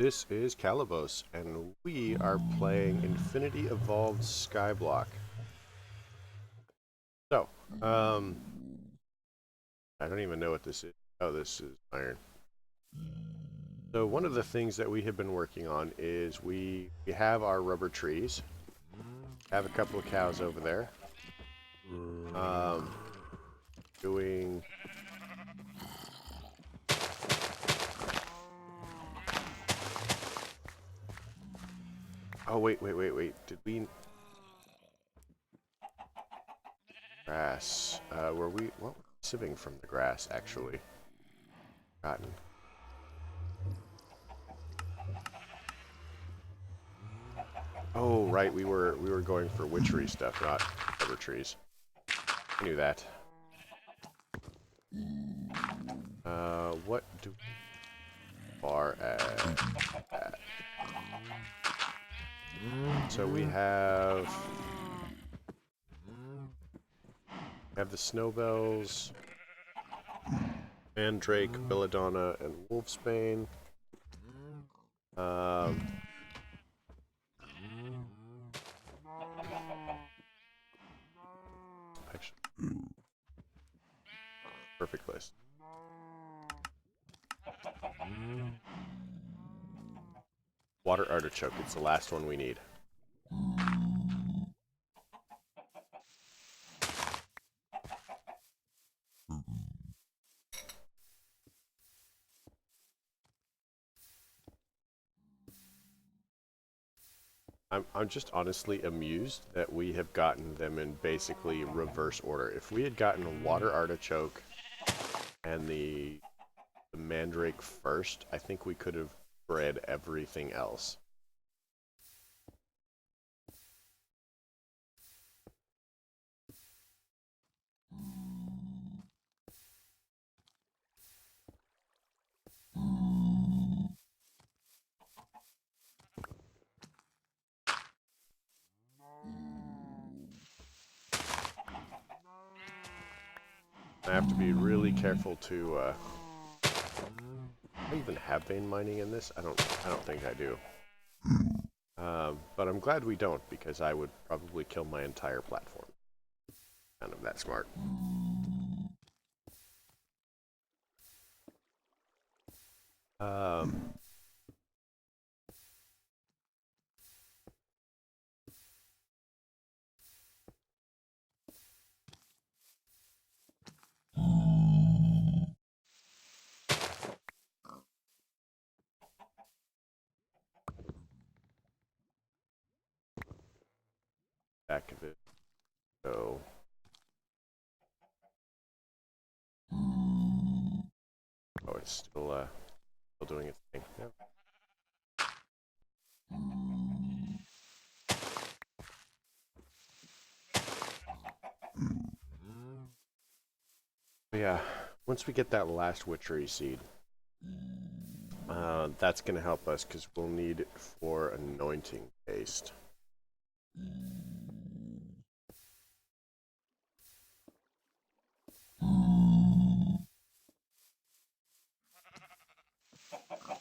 This is Calibos, and we are playing Infinity Evolved Skyblock. So, um, I don't even know what this is. Oh, this is iron. So one of the things that we have been working on is we have our rubber trees. Have a couple of cows over there. Um, doing... Oh, wait. Did we... Grass. Were we... What? Sieving from the grass, actually. Cotton. Oh, right, we were going for witchery stuff, not rubber trees. I knew that. What do we far as that? So we have the snowbells, Mandrake, Belladonna, and Wolfsbane. Um, actually, perfect list. Water artichoke. It's the last one we need. I'm just honestly amused that we have gotten them in basically reverse order. If we had gotten a water artichoke and the mandrake first, I think we could have bred everything else. I have to be really careful to. Do I even have vein mining in this? I don't think I do. But I'm glad we don't, because I would probably kill my entire platform. Kind of that smart. Um, back of it. So. Oh, it's still doing its thing. Yep. Yeah, once we get that last witchery seed, that's going to help us because we'll need it for anointing paste.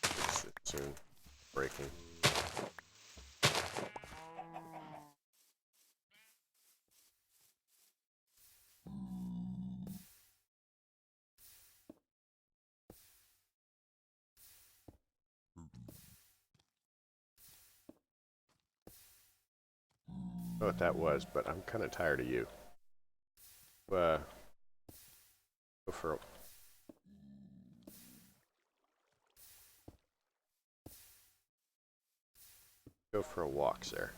Fix it soon. Breaking. I don't know what that was, but I'm kind of tired of you. Go for a walk, sir.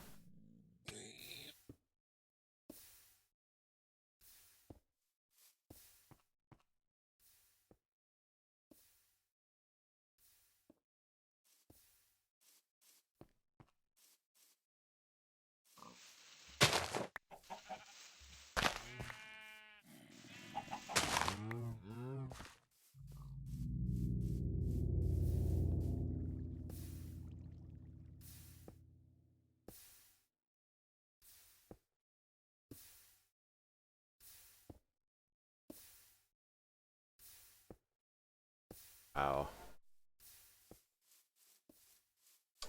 Ow.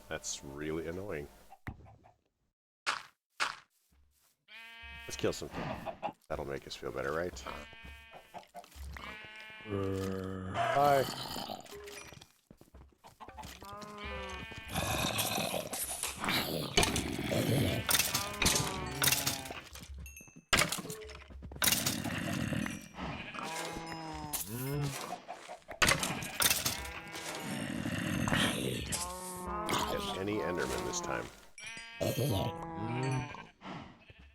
That's really annoying. Let's kill some things. That'll make us feel better, right? Bye. Get any Enderman this time.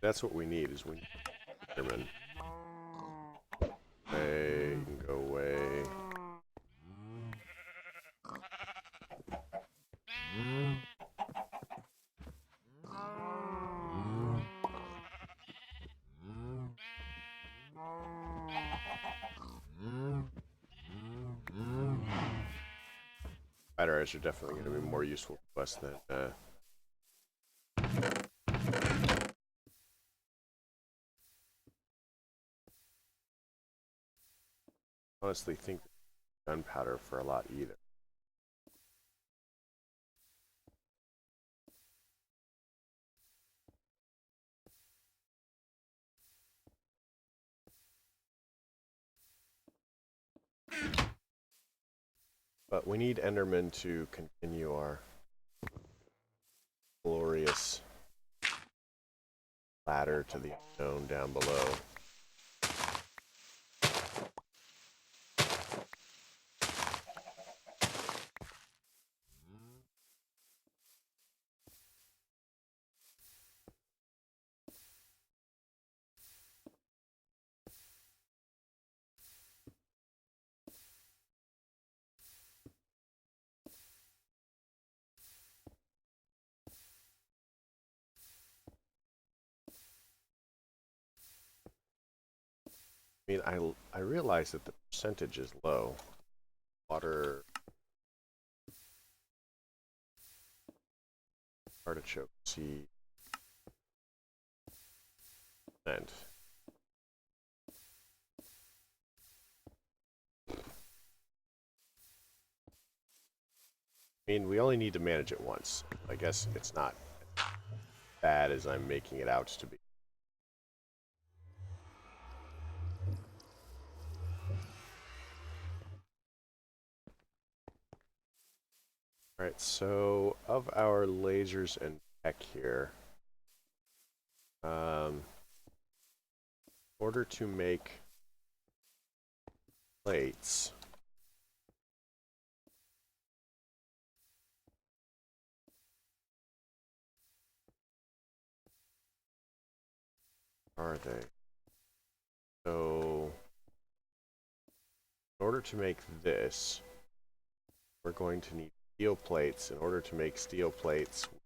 That's what we need, is we need Enderman. Away, you can go away. Spider eyes are definitely going to be more useful to us than honestly think gunpowder for a lot either. But we need Enderman to continue our glorious ladder to the unknown down below. I mean, I realize that the percentage is low. Water, artichoke seed, and I mean, we only need to manage it once. I guess it's not as bad as I'm making it out to be. Alright, so of our lasers and tech here, in order to make plates, are they? So, in order to make this, we're going to need steel plates. In order to make steel plates, we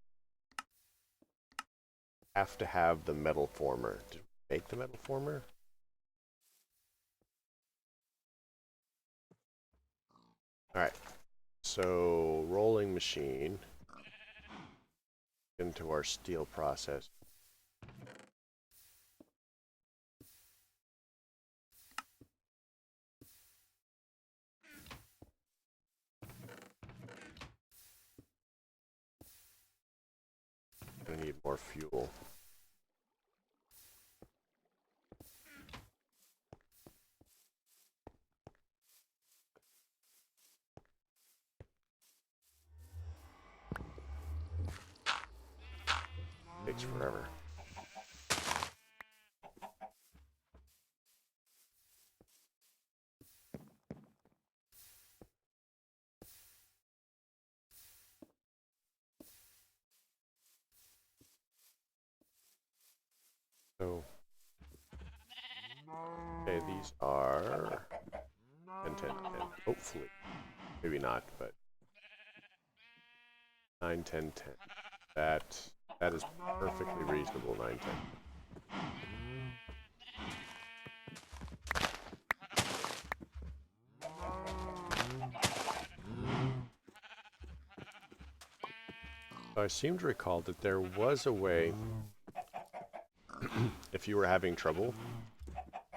have to have the metal former. Did we make the metal former? Alright, so rolling machine into our steel process. I need more fuel. Takes forever. So, okay, these are 10, 10, 10. Hopefully. Maybe not, but 9, 10, 10. That is perfectly reasonable, 9, 10. So I seem to recall that there was a way, if you were having trouble,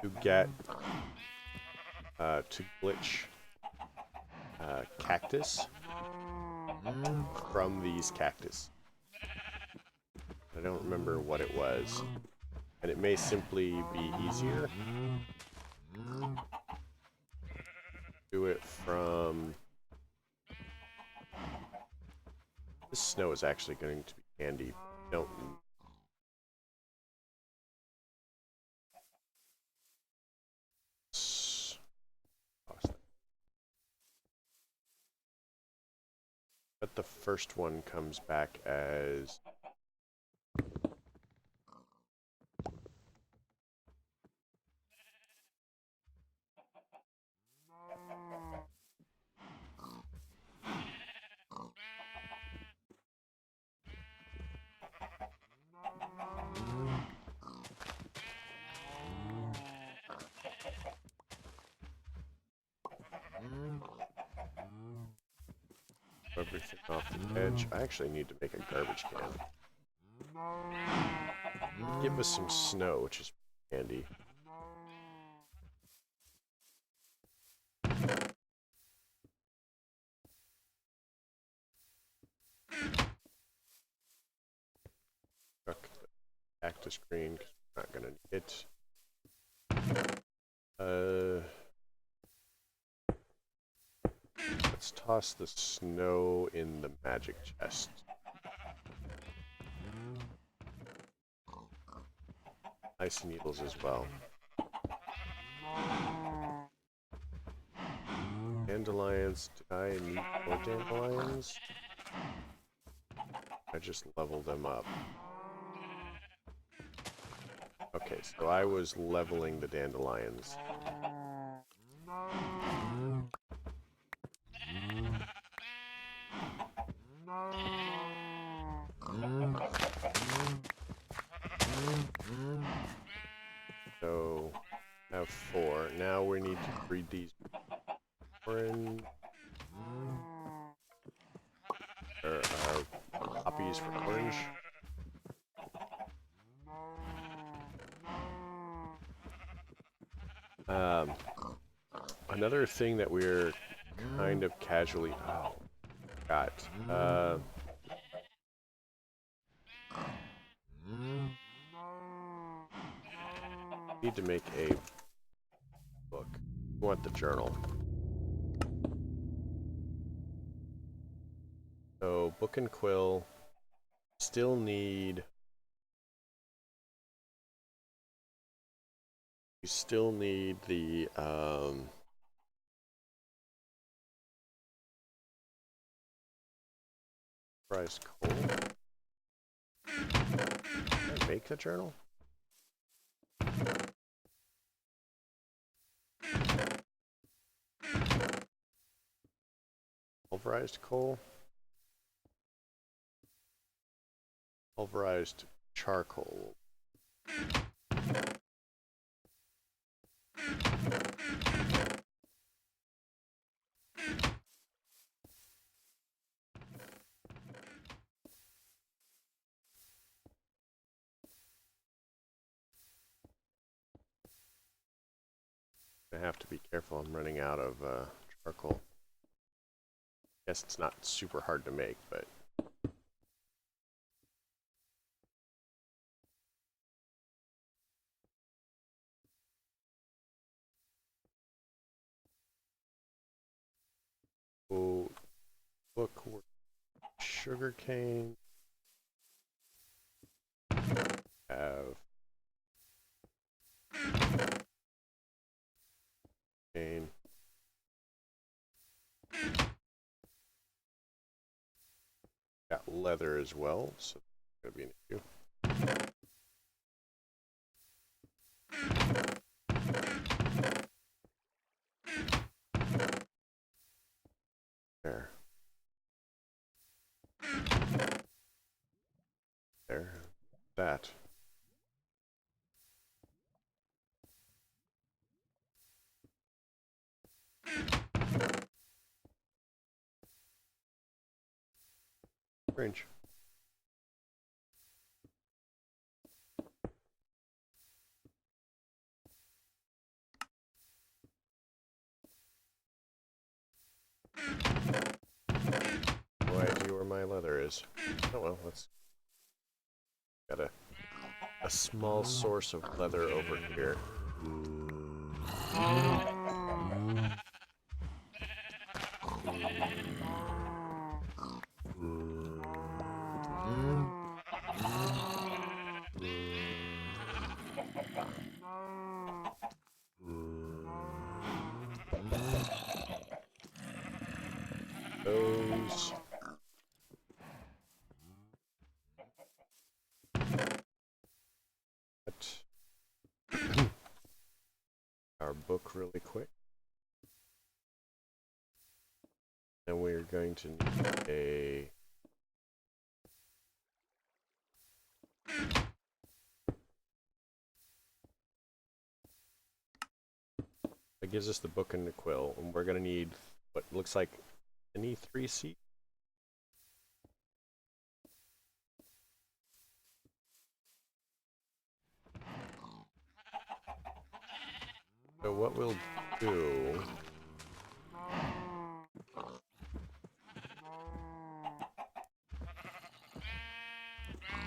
to get, to glitch cactus from these cactus. I don't remember what it was. And it may simply be easier. Do it from... This snow is actually going to be handy. Don't... But the first one comes back as... Everything off the edge. I actually need to make a garbage can. Give us some snow, which is handy. Chuck the cactus green because we're not gonna need it. Let's toss the snow in the magic chest. Icy needles as well. Dandelions. Did I need more dandelions? I just leveled them up. Okay, so I was leveling the dandelions. So, I have 4. Now we need to breed these orange. There are poppies for orange. Another thing that we're kind of casually... Oh, got... need to make a book. We want the journal. So, book and quill. Still need... You still need the, Prized coal. Can I make the journal? Pulverized coal. Pulverized charcoal. I have to be careful. I'm running out of charcoal. Guess it's not super hard to make, but oh, look, sugar cane. Have cane. Got leather as well, so that's gonna be an issue. There. There. That. Range. Boy. my leather is. Oh well, let's... Got a small source of leather over here. Those. Our book really quick. And we're going to need a... That gives us the book and the quill, and we're going to need what looks like any 3 seats. So what we'll do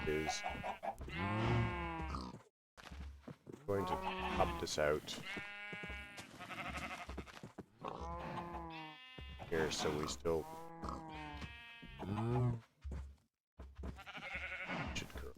is going to pop this out here so we still should grow.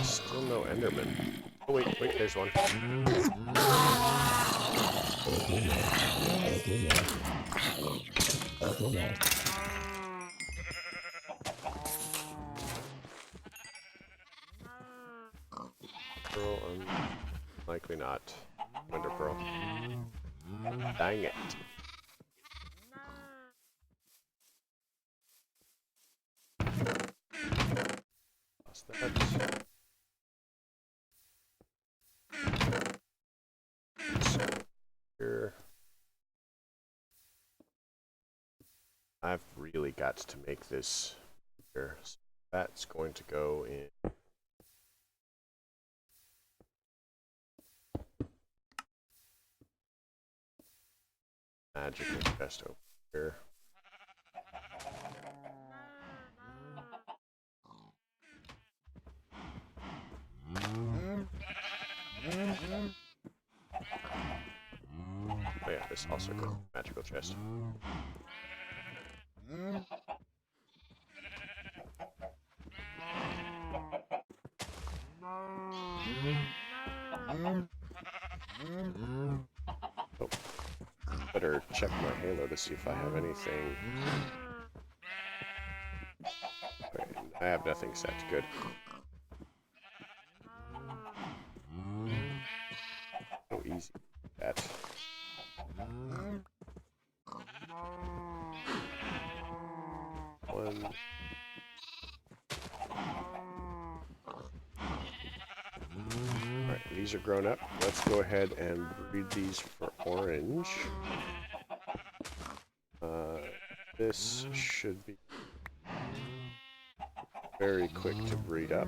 Still no Enderman. Oh wait, there's one. Pearl, likely not. Wonder Pearl. Dang it. Lost that. Here. I've really got to make this here. So that's going to go in. Magical chest over here. Oh yeah, this also goes magical chest. Oh, better check my halo to see if I have anything. Okay, I have nothing set. Good. Oh, easy. That. One. Alright, these are grown up. Let's go ahead and breed these for orange. This should be very quick to breed up.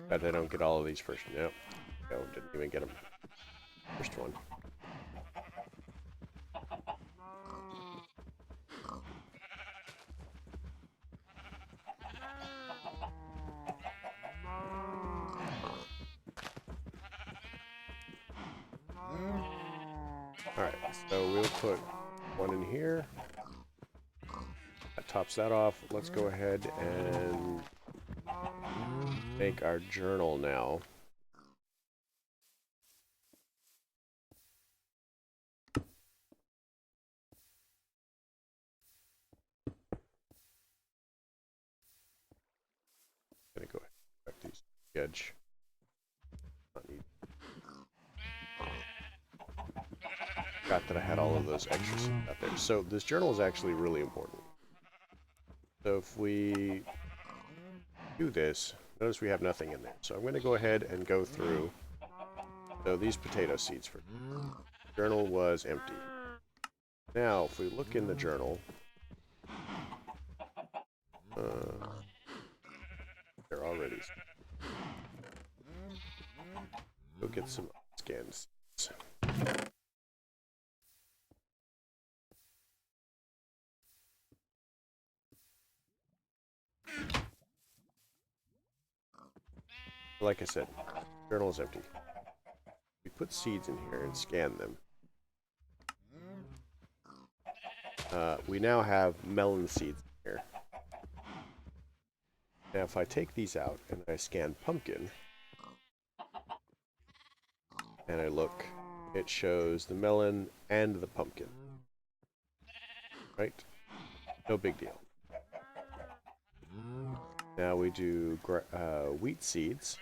Bet I don't get all of these first. Nope. No, didn't even get them. First one. Alright, so we'll put one in here. That tops that off. Let's go ahead and make our journal now. I'm gonna go ahead and back these to the edge. Not need. Forgot that I had all of those extras out there. So this journal is actually really important. So if we do this, notice we have nothing in there. So I'm going to go ahead and go through. So these potato seeds for the journal was empty. Now if we look in the journal, they're already. Go get some scans. Like I said, journal is empty. We put seeds in here and scan them. We now have melon seeds here. Now if I take these out and I scan pumpkin, and I look, it shows the melon and the pumpkin. Right? No big deal. Now we do wheat seeds.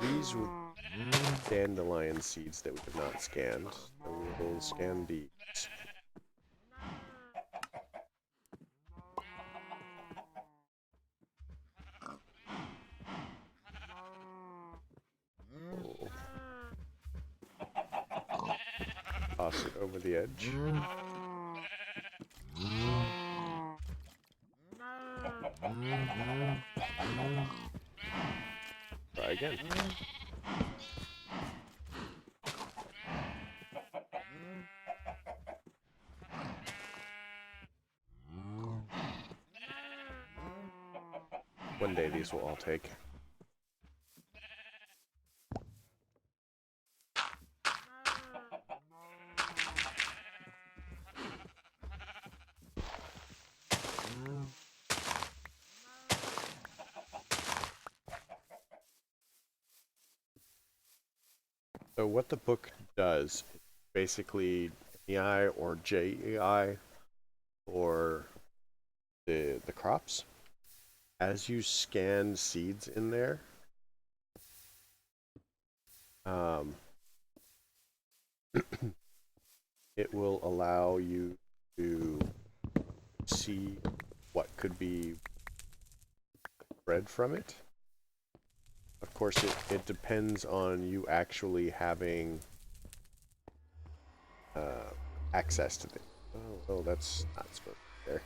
These were dandelion seeds that we have not scanned. And we will scan these. Toss it over the edge. Try again. One day these will all take. So what the book does, basically AI or JAI or the crops, as you scan seeds in there, it will allow you to see what could be bred from it. Of course, it depends on you actually having access to the. Oh, that's not supposed to be there.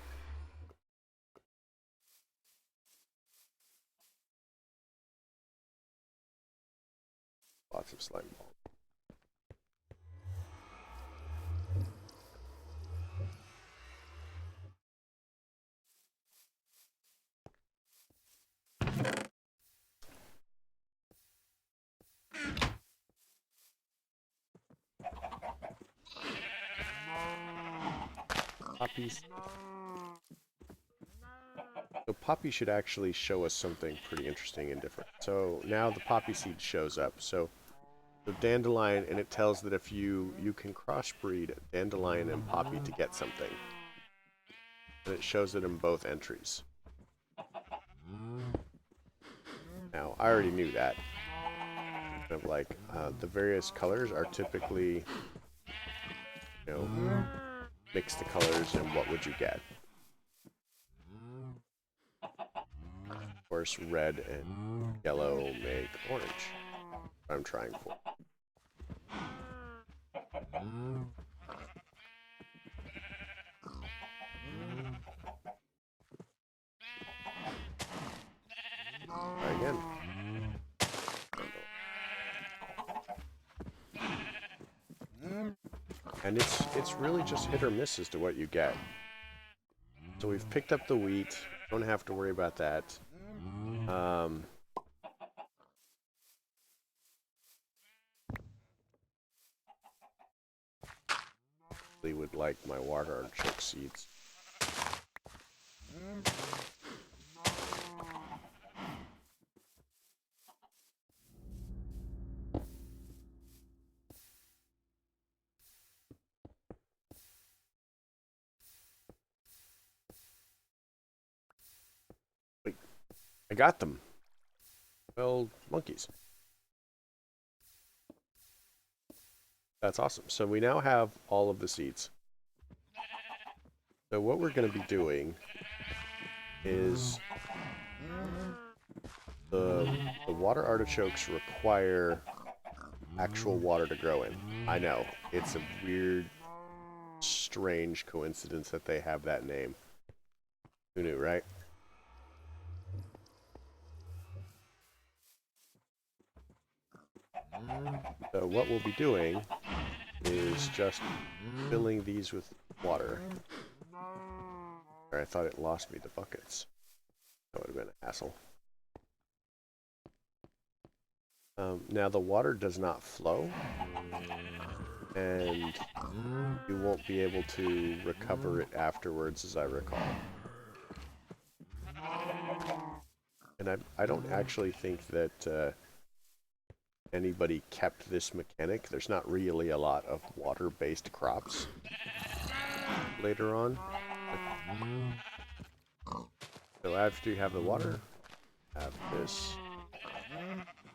Lots of slime balls. Poppies. So poppy should actually show us something pretty interesting and different. So now the poppy seed shows up. So the dandelion, and it tells that if you can crossbreed dandelion and poppy to get something. And it shows it in both entries. Now, I already knew that. Kind of like, the various colors are typically, you know, mix the colors and what would you get. Of course, red and yellow make orange. What I'm trying for. Try again. And it's really just hit or miss as to what you get. So we've picked up the wheat. Don't have to worry about that. Really would like my water artichoke seeds. Wait, I got them. Well, monkeys. That's awesome. So we now have all of the seeds. So what we're going to be doing is the water artichokes require actual water to grow in. I know, it's a weird, strange coincidence that they have that name. Who knew, right? So what we'll be doing is just filling these with water. I thought it lost me the buckets. That would have been an hassle. Now the water does not flow, and you won't be able to recover it afterwards, as I recall. And I don't actually think that anybody kept this mechanic. There's not really a lot of water-based crops later on. So after you have the water, have this.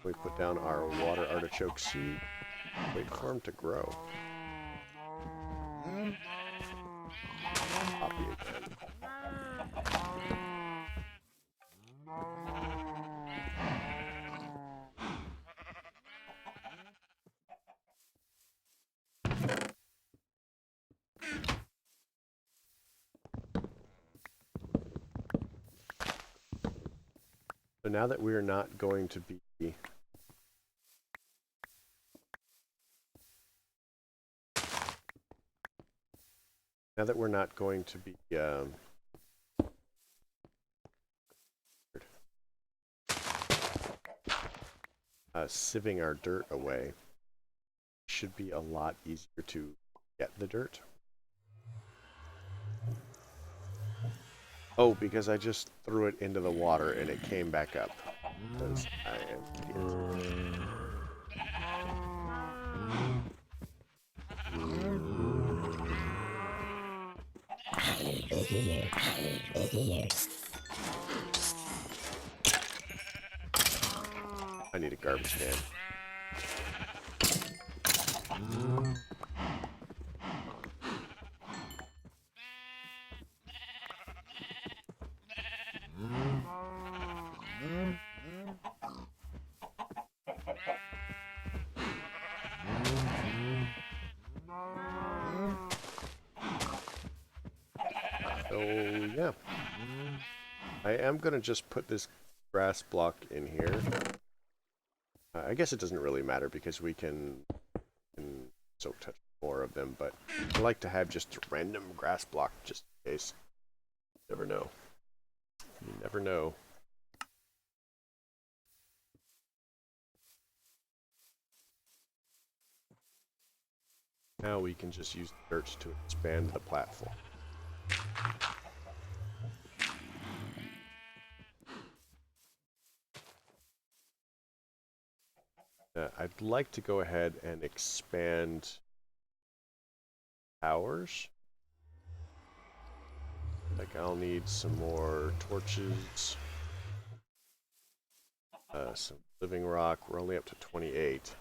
We put down our water artichoke seed. Wait for them to grow. Copy again. So now that we're not going to be sieving our dirt away, it should be a lot easier to get the dirt. Oh, because I just threw it into the water and it came back up. Because I am idiot. I need a garbage can. So, yeah. I am going to just put this grass block in here. I guess it doesn't really matter because we can soak touch more of them, but I like to have just a random grass block just in case. You never know. You never know. Now we can just use the dirt to expand the platform. I'd like to go ahead and expand towers. Like I'll need some more torches, some living rock. We're only up to 28.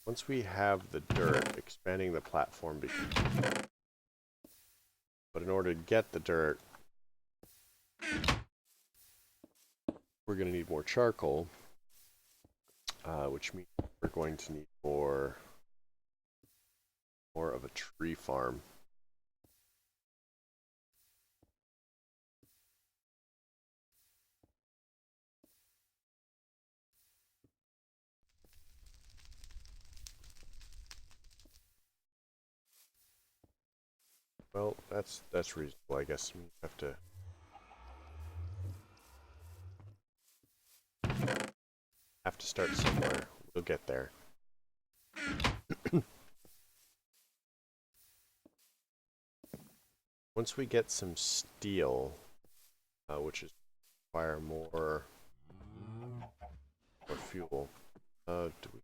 Once we have the dirt, expanding the platform becomes. But in order to get the dirt, we're going to need more charcoal, which means we're going to need more of a tree farm. Well, that's reasonable. I guess we have to start somewhere. We'll get there. Once we get some steel, which is require more fuel. Do we?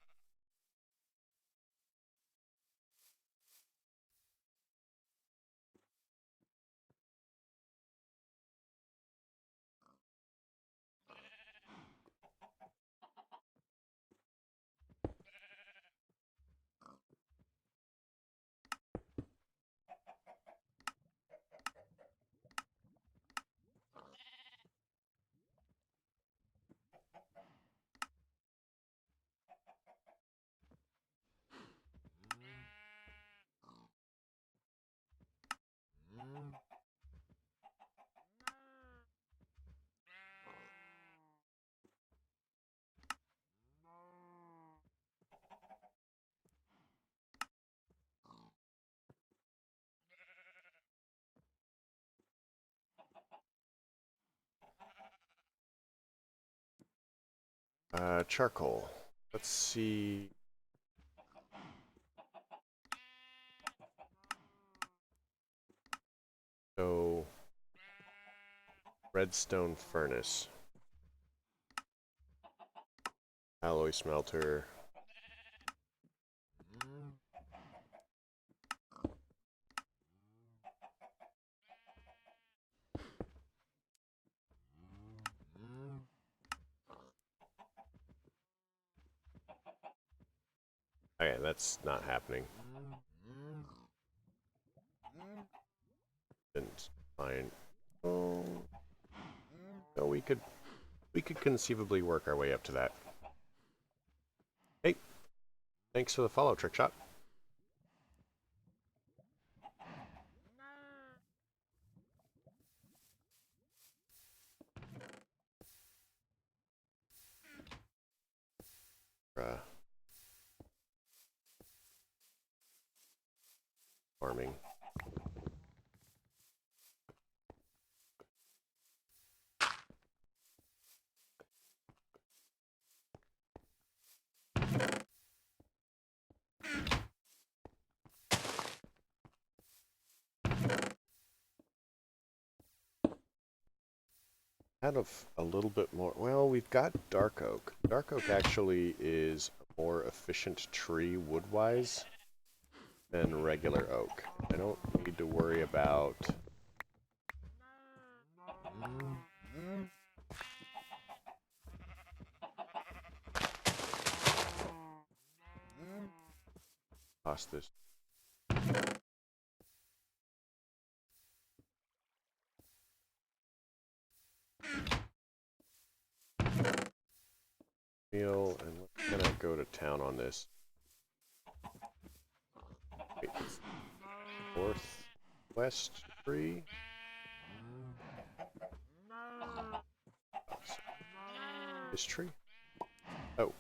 Charcoal. Let's see. So, redstone furnace, alloy smelter. Okay, that's not happening. And fine. Oh, no, we could conceivably work our way up to that. Hey, thanks for the follow, Trickshot. Farming. Out of a little bit more. Well, we've got dark oak. Dark oak actually is a more efficient tree wood-wise than regular oak. I don't need to worry about cost this. And let's kind of go to town on this. Wait, northwest tree. This tree? Oh.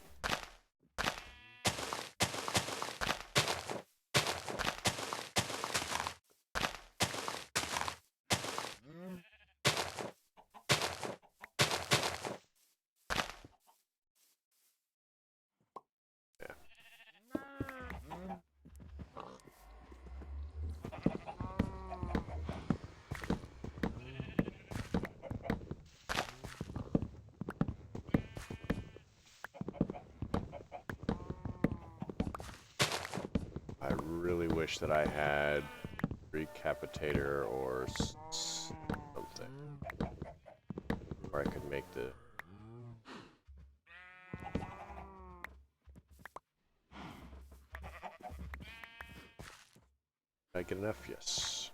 I really wish that I had recapitator or something, or I could make the. Did I get enough? Yes.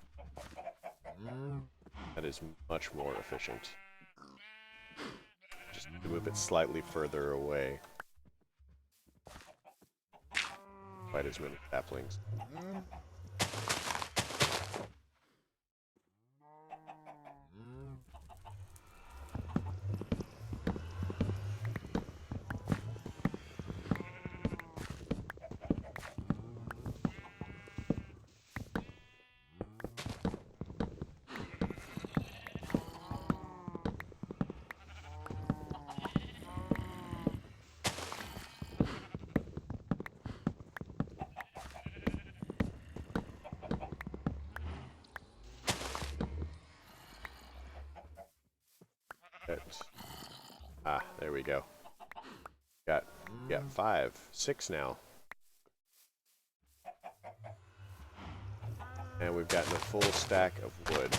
That is much more efficient. Just to move it slightly further away. Quite as many saplings. Ah, there we go. Got 5, 6 now. And we've gotten a full stack of wood.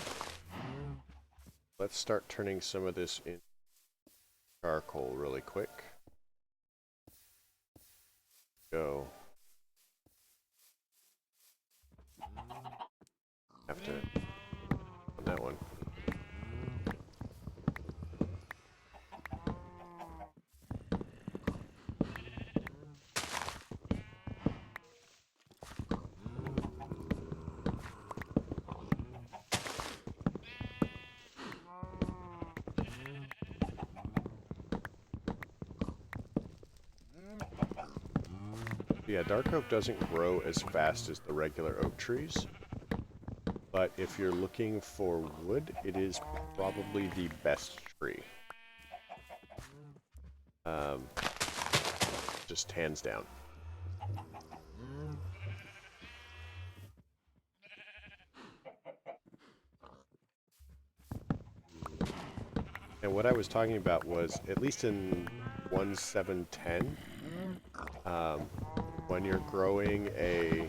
Let's start turning some of this into charcoal really quick. Go. Have to on that one. Yeah, dark oak doesn't grow as fast as the regular oak trees, but if you're looking for wood, it is probably the best tree. Just hands down. And what I was talking about was, at least in 1.7.10, when you're growing a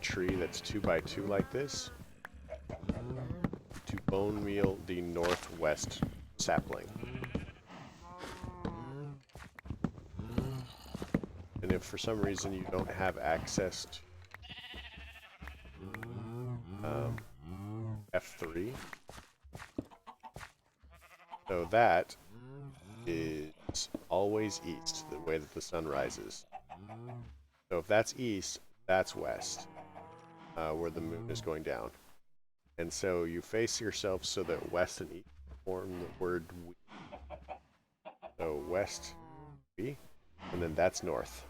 tree that's 2x2 like this, to bone meal the northwest sapling. And if for some reason you don't have access to F3, so that is always east, the way that the sun rises. So if that's east, that's west, where the moon is going down. And so you face yourself so that west and east form the word we. So west, we, and then that's north.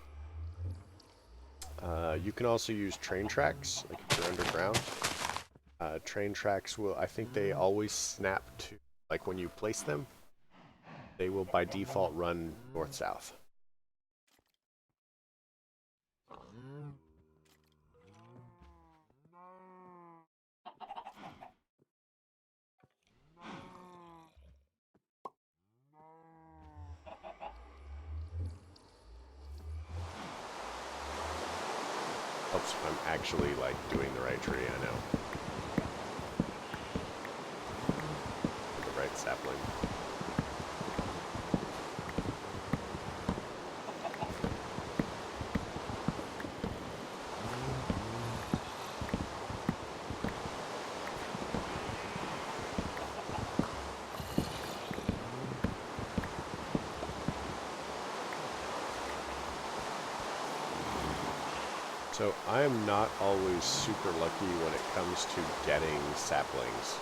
You can also use train tracks, like if you're underground. Train tracks will, I think they always snap to, like when you place them, they will by default run north-south. Helps if I'm actually like doing the right tree, I know. The right sapling. So I am not always super lucky when it comes to getting saplings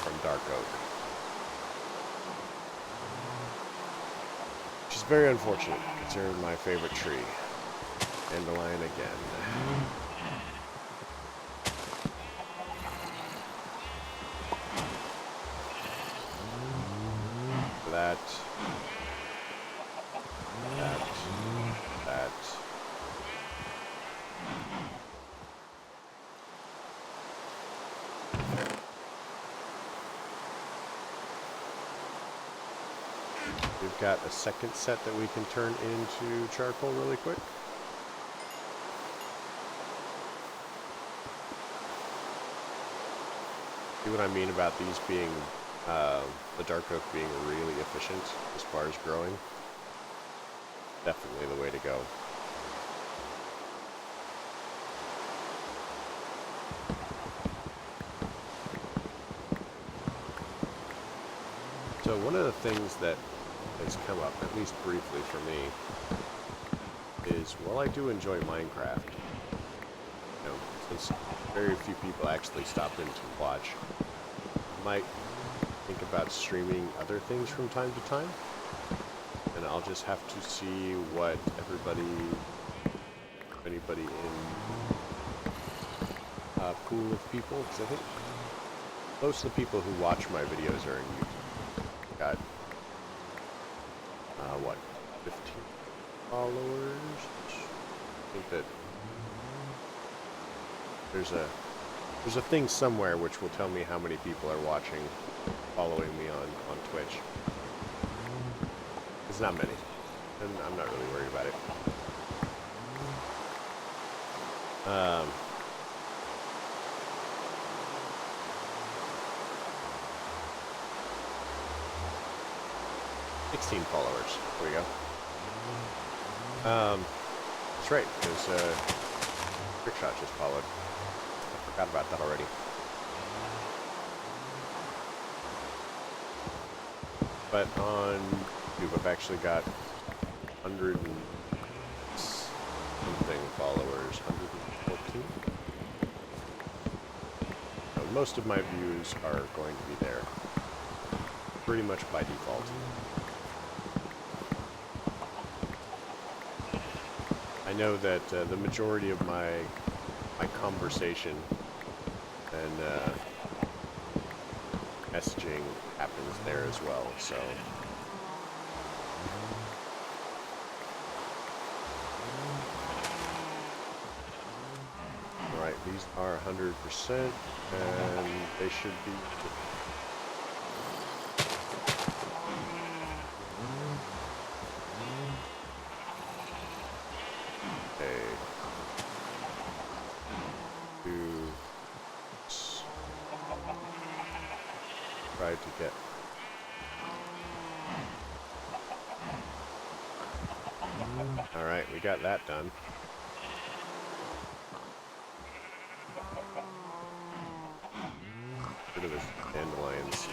from dark oak, which is very unfortunate because they're my favorite tree. Dandelion again. That. We've got a second set that we can turn into charcoal really quick. See what I mean about these being, the dark oak being really efficient as far as growing? Definitely the way to go. So one of the things that has come up, at least briefly for me, is while I do enjoy Minecraft, you know, since very few people actually stop in to watch, I might think about streaming other things from time to time, and I'll just have to see what anybody in a pool of people, because I think most of the people who watch my videos are in YouTube. Got what, 15 followers? I think that there's a There's a thing somewhere which will tell me how many people are watching, following me on Twitch. It's not many, and I'm not really worried about it. 16 followers. There we go. That's right, because Trickshot just followed. I forgot about that already. But on YouTube, I've actually got 100 and something followers, 114. So most of my views are going to be there, pretty much by default. I know that the majority of my conversation and messaging happens there as well, so. Alright, these are 100%, and they should be. To get all right, we got that done. Rid of this dandelions.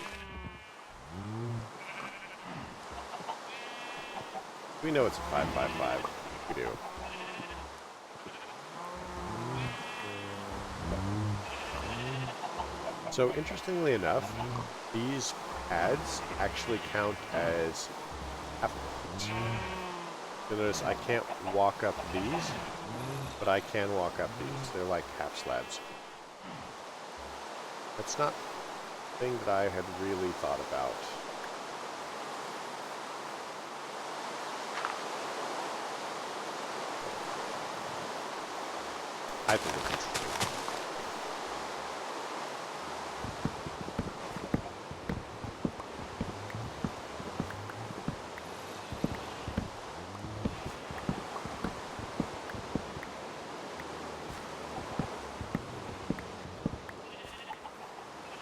We know it's a 555. We do. So interestingly enough, these pads actually count as half. You'll notice I can't walk up these, but I can walk up these. They're like half slabs. That's not a thing that I had really thought about. I think it's interesting.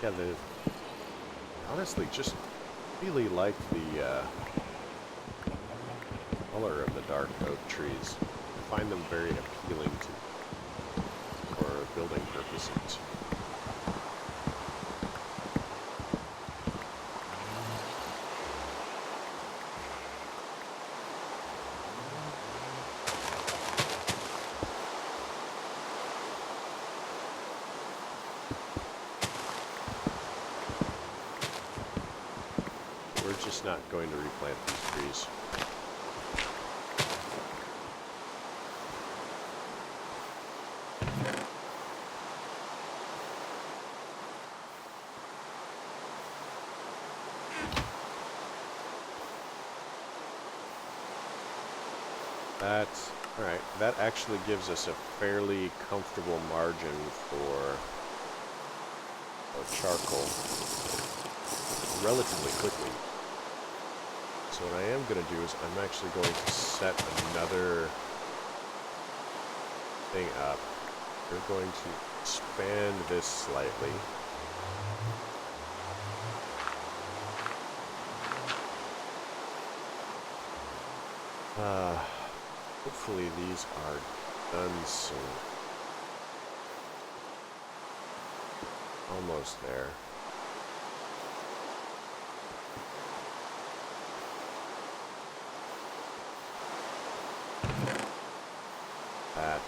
Yeah, honestly, just really like the color of the dark oak trees. I find them very appealing for building purposes. We're just not going to replant these trees. That's alright. That actually gives us a fairly comfortable margin for charcoal relatively quickly. So what I am going to do is I'm actually going to set another thing up. We're going to expand this slightly. Hopefully these are done soon. Almost there. That.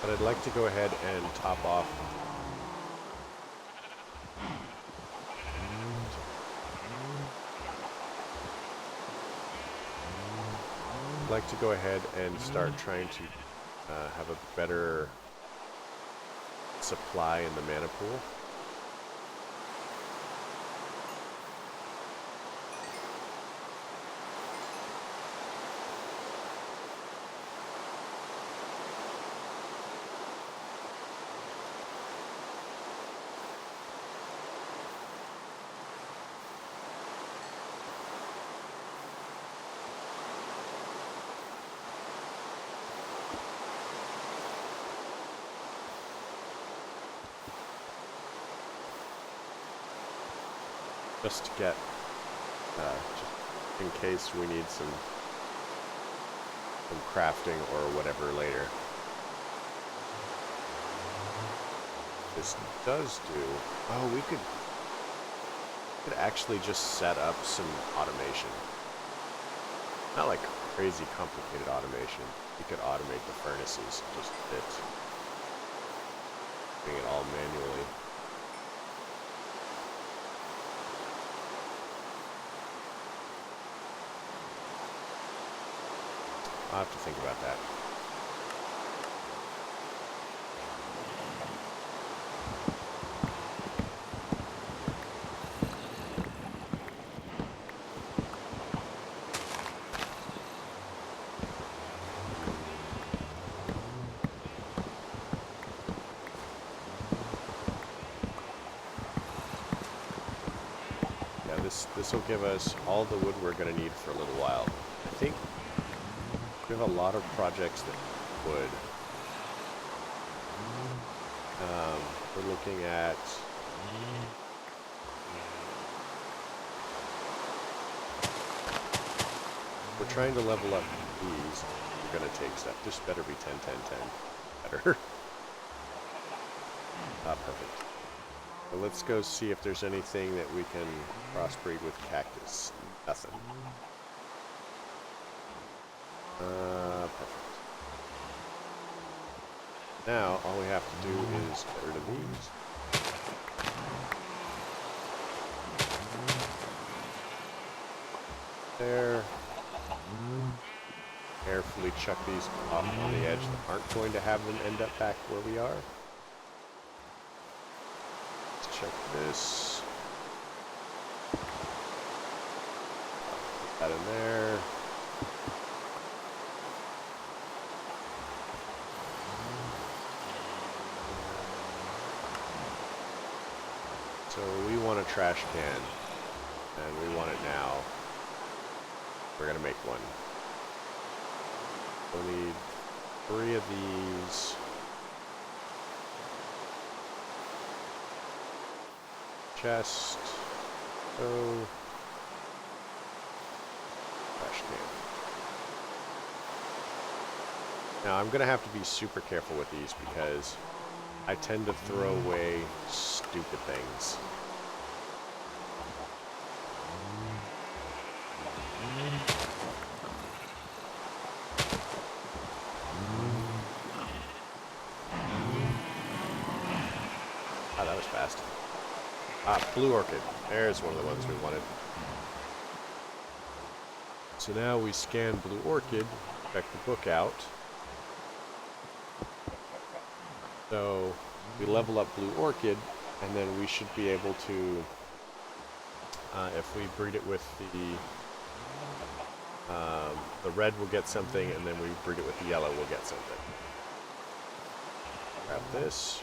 But I'd like to go ahead and top off. I'd like to go ahead and start trying to have a better supply in the mana pool. just to get, just in case we need some crafting or whatever later. This does do... Oh, we could actually just set up some automation. Not like crazy complicated automation. We could automate the furnaces just a bit. Doing it all manually. I'll have to think about that. This will give us all the wood we're going to need for a little while. I think we have a lot of projects that would. We're looking at we're trying to level up these. We're going to take stuff. This better be 10, 10, 10. Better. Perfect. So let's go see if there's anything that we can crossbreed with cactus. Nothing. Perfect. Now, all we have to do is get rid of these. There. Carefully chuck these off on the edge that aren't going to have them end up back where we are. Check this. Put that in there. So we want a trash can, and we want it now. We're gonna make one. We'll need 3 of these. Chest. So trash can. Now I'm gonna have to be super careful with these because I tend to throw away stupid things. Oh, that was fast. Blue orchid. There's one of the ones we wanted. So now we scan blue orchid, check the book out. So we level up blue orchid, and then we should be able to, if we breed it with the red, we'll get something, and then we breed it with the yellow, we'll get something. Grab this.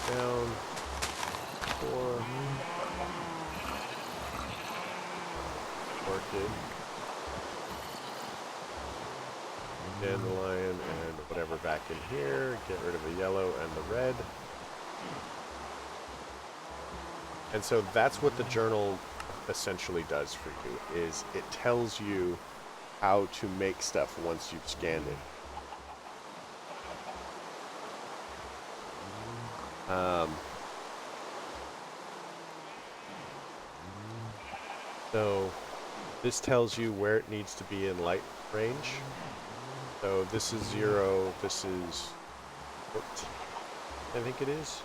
Down 4 orchid, dandelion, and whatever back in here. Get rid of the yellow and the red. And so that's what the journal essentially does for you, is it tells you how to make stuff once you've scanned it. So this tells you where it needs to be in light range. So this is 0, this is 14, I think it is.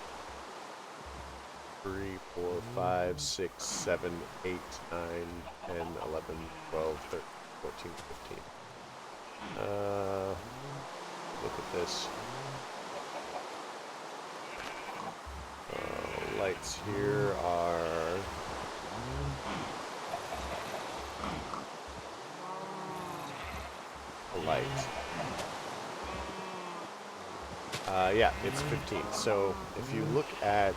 3, 4, 5, 6, 7, 8, 9, 10, 11, 12, 13, 14, 15. Look at this. Lights here are light. Yeah, it's 15. So if you look at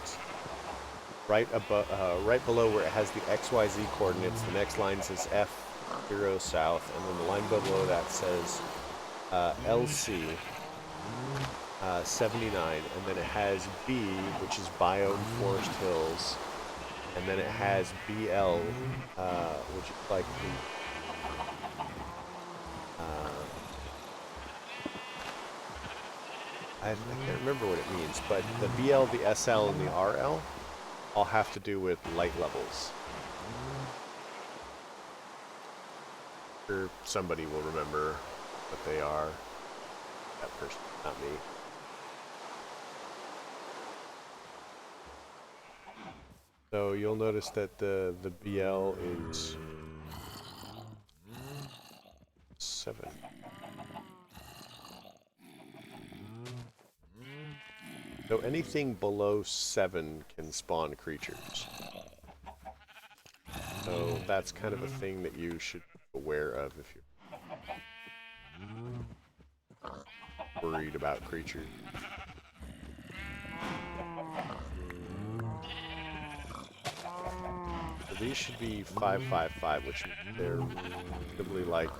right above, right below where it has the XYZ coordinates, the next line says F0 south, and then the line below that says LC. 79, and then it has B, which is Biome Forest Hills, and then it has BL, which is like the, I can't remember what it means, but the BL, the SL, and the RL all have to do with light levels. Sure, somebody will remember what they are. That person, not me. So you'll notice that the BL is 7. So anything below 7 can spawn creatures. So that's kind of a thing that you should be aware of if you're worried about creatures. So these should be 555, which they're reasonably like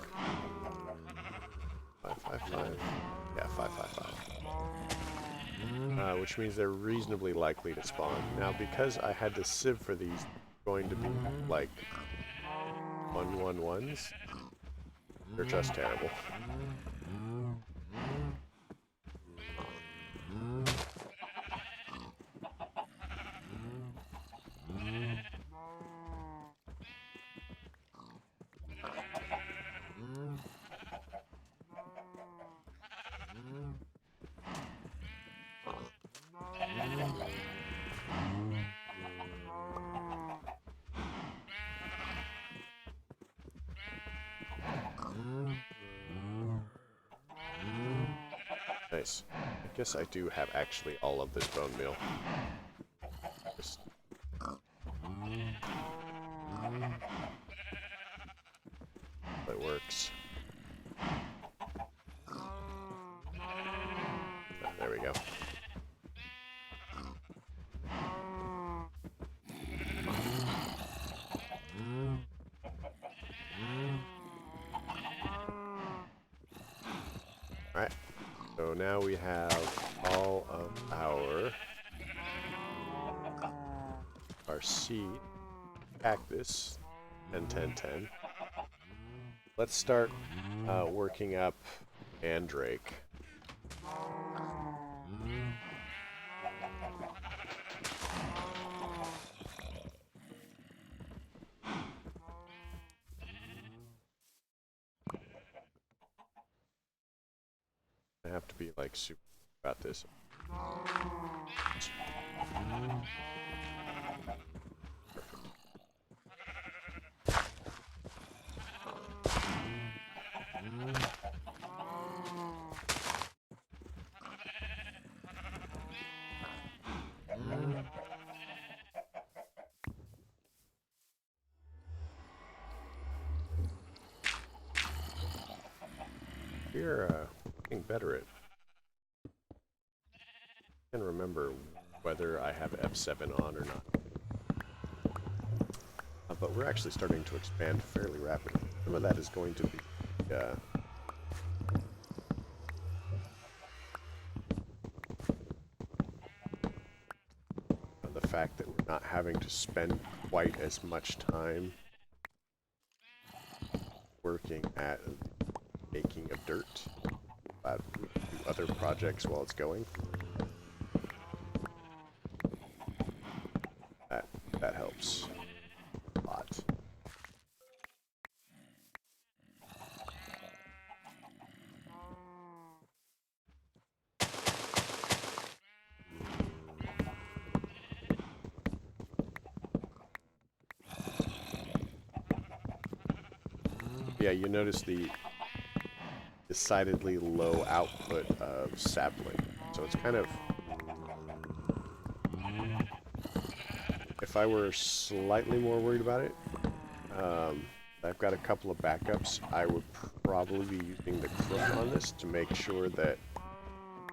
555. Yeah, 555. Which means they're reasonably likely to spawn. Now, because I had to sieve for these, going to be like 111s. They're just terrible. Nice. I guess I do have actually all of this bone meal. Just... It works. There we go. Alright. So now we have all of our seed, cactus, 10, 10, 10. Let's start working up Mandrake. I have to be like super about this. We're getting better at. I can remember whether I have F7 on or not. But we're actually starting to expand fairly rapidly. Some of that is going to be the fact that we're not having to spend quite as much time working at making of dirt. We can do other projects while it's going. That helps a lot. Yeah, you notice the decidedly low output of sapling. So it's kind of... If I were slightly more worried about it, I've got a couple of backups. I would probably be using the crook on this to make sure that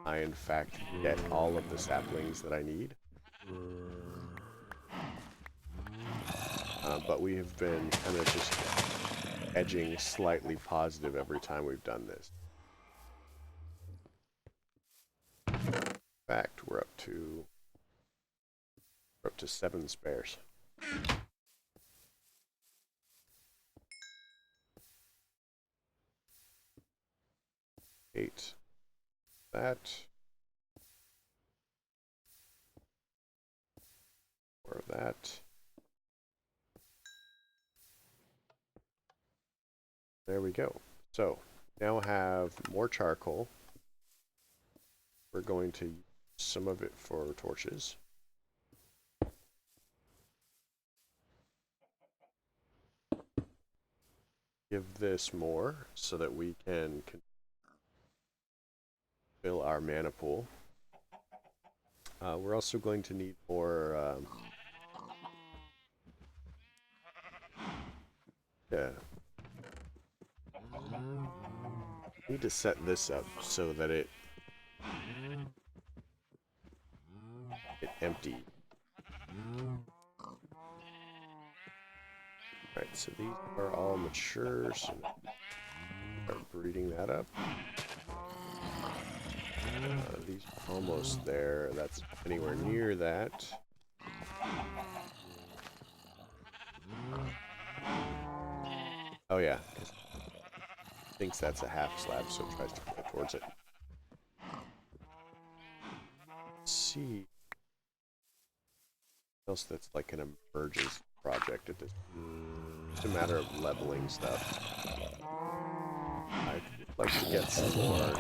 I in fact get all of the saplings that I need. But we have been kind of just edging slightly positive every time we've done this. fact, we're up to 7 spares. Eight. That. More of that. There we go. So now have more charcoal. We're going to use some of it for torches. Give this more so that we can fill our mana pool. We're also going to need more need to set this up so that it empty. Alright, so these are all mature, so start breeding that up. These are almost there. That's anywhere near that. Oh yeah, thinks that's a half slab, so it tries to go towards it. Let's see what else that's like an emergence project at this. Just a matter of leveling stuff. I'd like to get some more.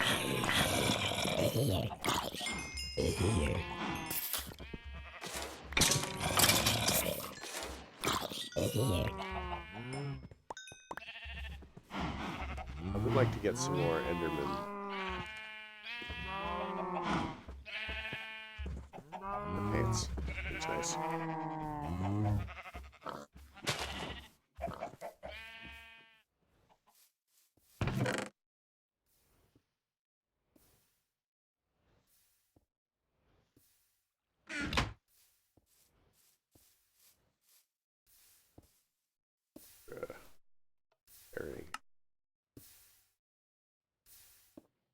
I would like to get some more Enderman. The pants. Seems nice.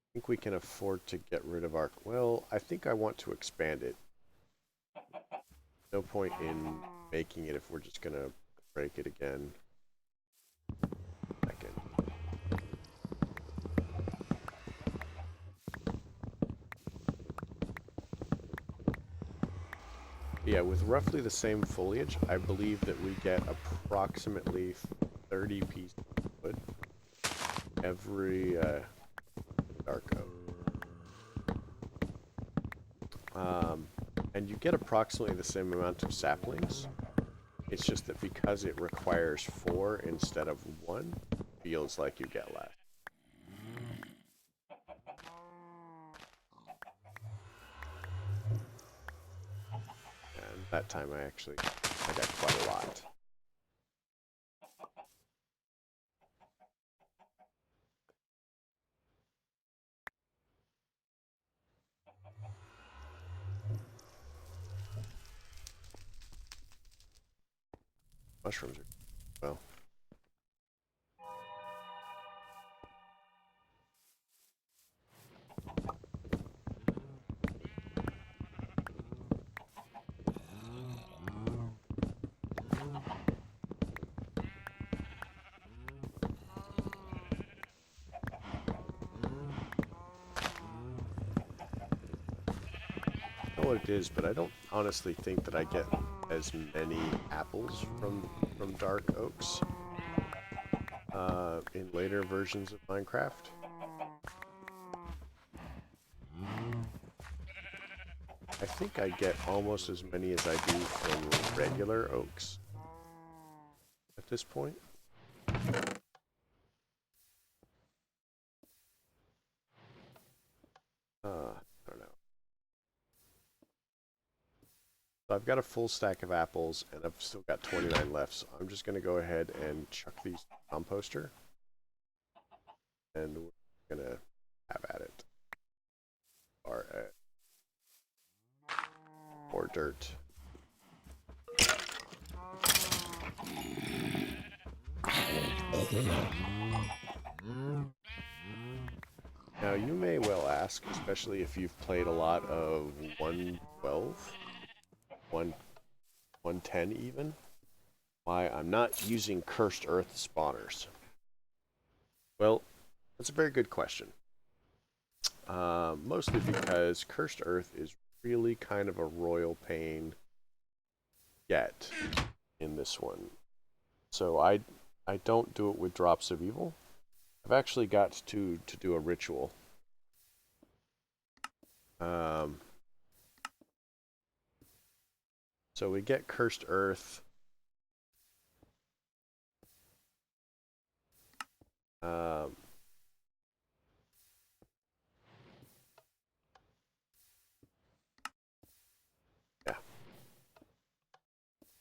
I think we can afford to get rid of our... Well, I think I want to expand it. No point in making it if we're just going to break it again. Yeah, with roughly the same foliage, I believe that we get approximately 30 pieces of wood every dark oak. And you get approximately the same amount of saplings. It's just that because it requires 4 instead of 1, it feels like you get less. And that time I got quite a lot. Mushrooms are, well. I know what it is, but I don't honestly think that I get as many apples from dark oaks in later versions of Minecraft. I think I get almost as many as I do from regular oaks at this point. I don't know. So I've got a full stack of apples, and I've still got 29 left, so I'm just going to go ahead and chuck these in the composter. And we're going to have at it. Or more dirt. Now you may well ask, especially if you've played a lot of 112, 110 even, why I'm not using Cursed Earth spawners. Well, that's a very good question. Mostly because Cursed Earth is really kind of a royal pain get in this one. So I don't do it with Drops of Evil. I've actually got to do a ritual. So we get Cursed Earth. Yeah.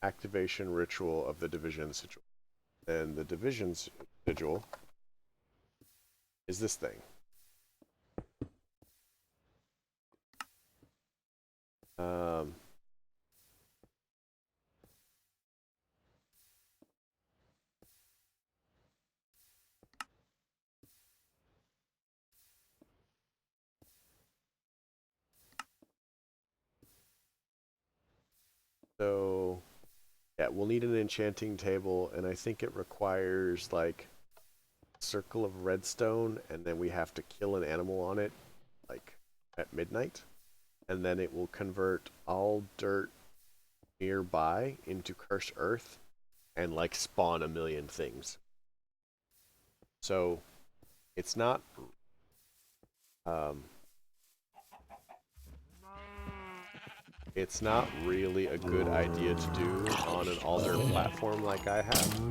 Activation ritual of the Division Sigil. And the Division's Sigil is this thing. So, yeah, we'll need an enchanting table, and I think it requires, like, circle of redstone, and then we have to kill an animal on it, like, at midnight. And then it will convert all dirt nearby into Cursed Earth and, like, spawn a million things. So, it's not... it's not really a good idea to do on an altar platform like I have.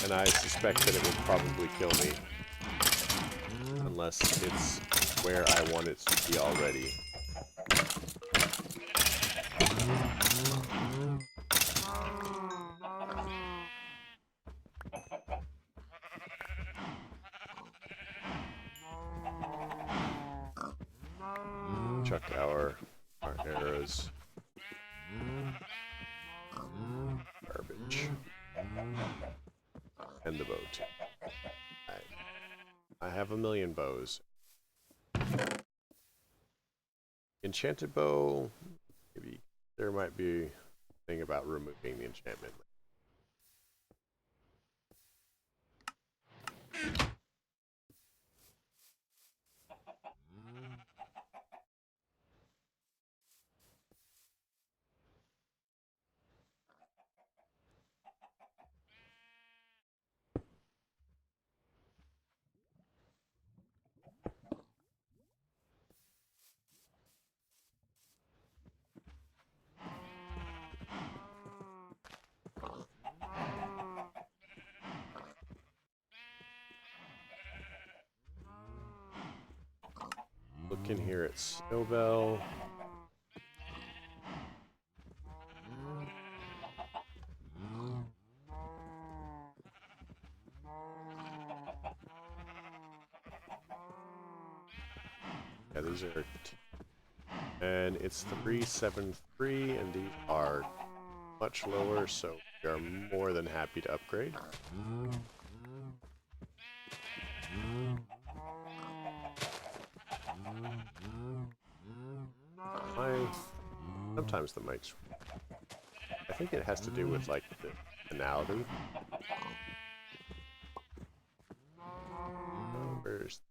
And I suspect that it would probably kill me. Unless it's where I want it to be already. Chuck our arrows. Garbage. And the boat. Right. I have a million bows. Enchanted bow, maybe there might be a thing about removing the enchantment. Look in here at Snowbell. Yeah, these are... and it's 373, and these are much lower, so we are more than happy to upgrade. Sometimes the mic's... I think it has to do with, like, the finality. Where's...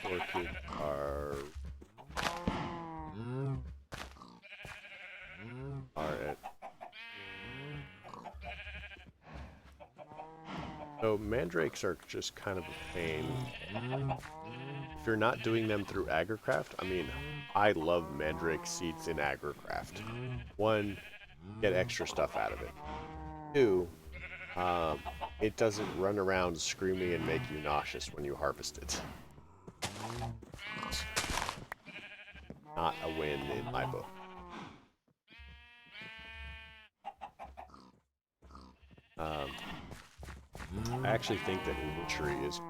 orchid are at... So mandrakes are just kind of a pain. If you're not doing them through Agricraft, I mean, I love mandrake seeds in Agricraft. One, get extra stuff out of it. Two, it doesn't run around screaming and make you nauseous when you harvest it. Not a win in my book. I actually think that Witchery is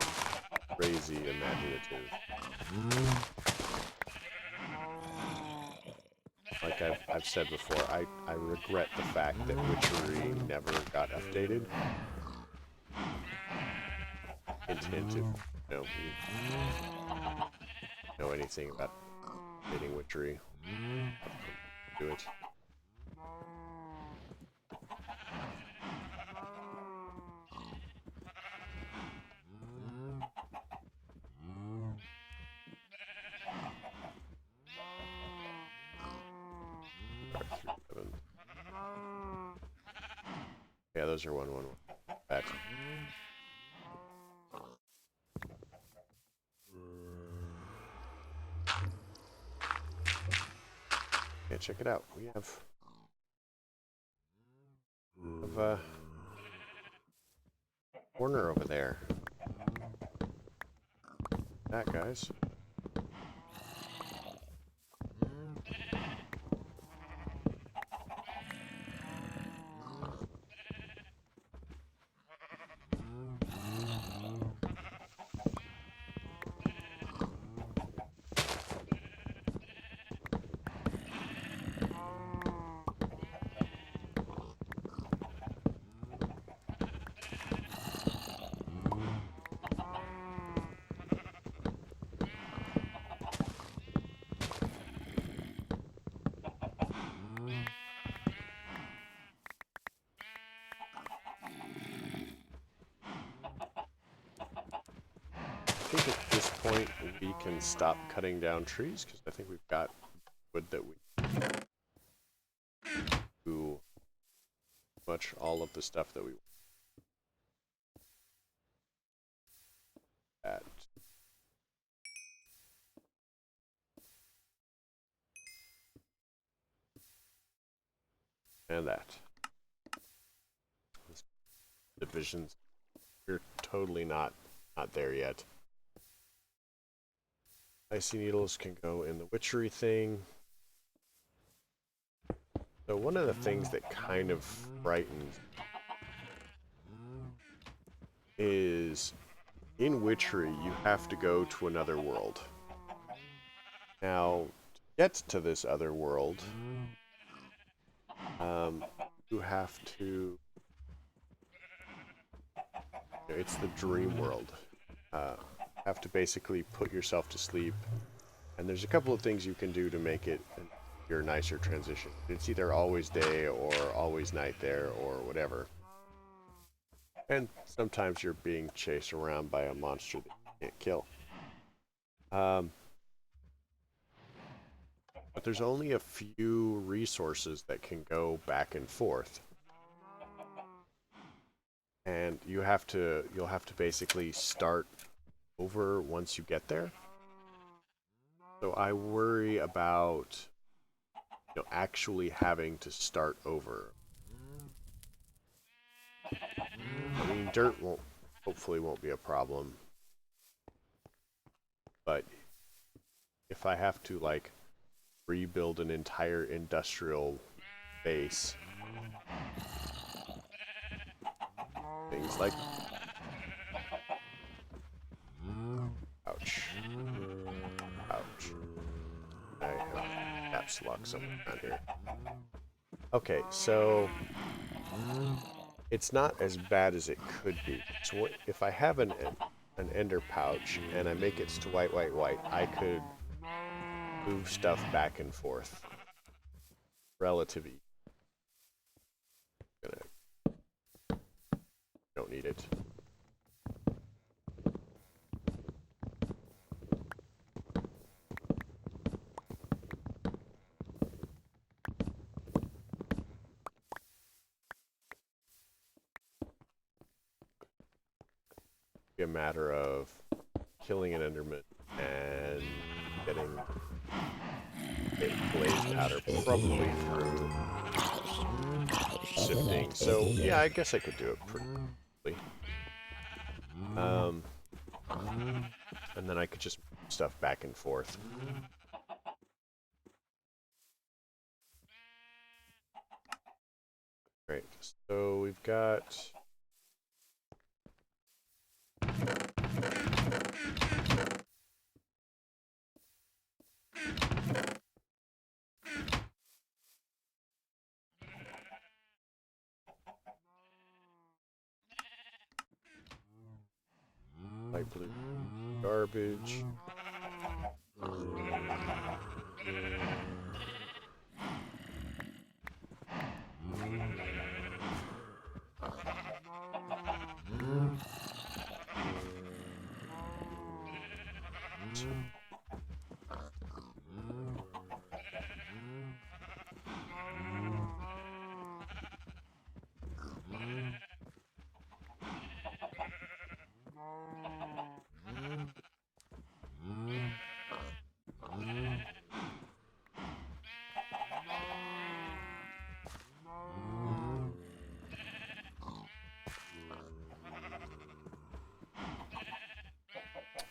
crazy imaginative. Like I've said before, I regret the fact that Witchery never got updated. Hint, hint, if you know anything about updating Witchery, do it. Yeah, those are 111. Back. Yeah, check it out. We have a corner over there. That, guys. I think at this point we can stop cutting down trees because I think we've got wood that we do much all of the stuff that we at. And that. Divisions. We're totally not there yet. Icy needles can go in the witchery thing. So one of the things that kind of frightens is in witchery you have to go to another world. Now, to get to this other world, you have to. It's the dream world. Have to basically put yourself to sleep, and there's a couple of things you can do to make it your nicer transition. It's either always day or always night there or whatever. And sometimes you're being chased around by a monster that you can't kill. But there's only a few resources that can go back and forth. And you'll have to basically start over once you get there. So I worry about actually having to start over. I mean, dirt hopefully won't be a problem. But if I have to like rebuild an entire industrial base, things like ouch. Ouch. I have caps lock somewhere around here. Okay, so it's not as bad as it could be. So if I have an ender pouch and I make it to white, I could move stuff back and forth relatively. Don't need it. Be a matter of killing an enderman and getting it blazed powder, probably through sifting. So yeah, I guess I could do it pretty quickly. And then I could just move stuff back and forth. Great. So we've got Light blue, garbage.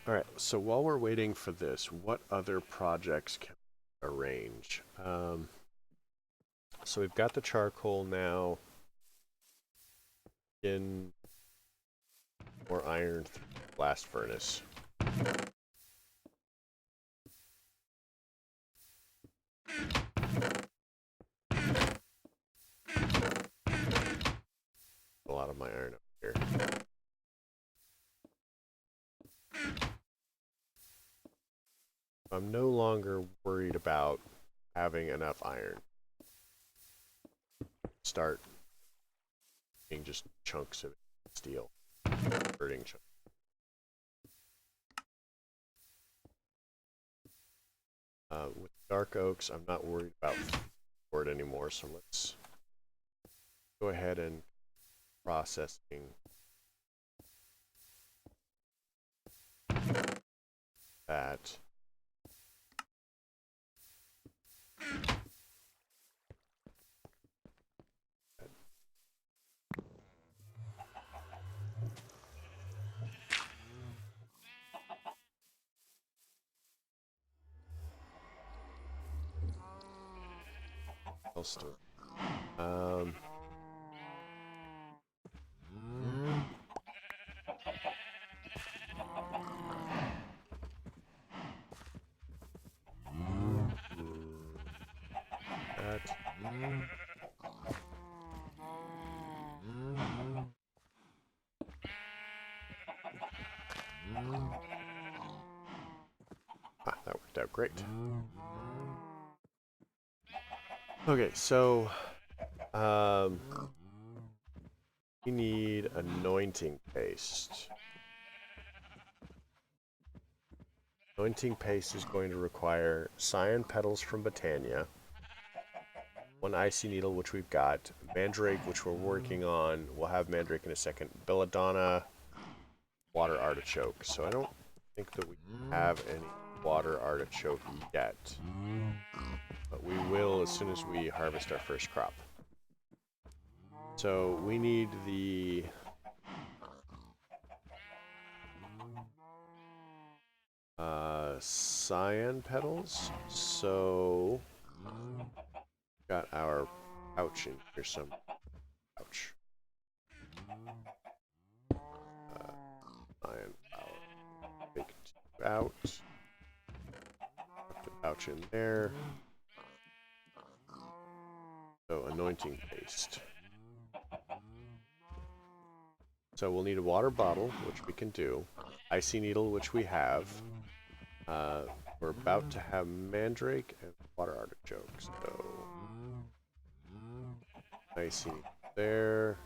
All right, so while we're waiting for this, what other projects can we arrange? So we've got the charcoal now in more iron through the blast furnace. A lot of my iron up here. I'm no longer worried about having enough iron. Start being just chunks of steel, converting chunks. With dark oaks, I'm not worried about it anymore, so let's go ahead and processing that. Else do. That worked out great. Okay, so we need anointing paste. Anointing paste is going to require cyan petals from Botania, one icy needle, which we've got, mandrake, which we're working on. We'll have mandrake in a second. Belladonna, water artichoke. So I don't think that we have any water artichoke yet, but we will as soon as we harvest our first crop. So we need the cyan petals. So got our pouch in here, some pouch. Cyan power. Take two out. Put the pouch in there. So anointing paste. So we'll need a water bottle, which we can do. Icy needle, which we have. We're about to have mandrake and water artichoke. So icy there.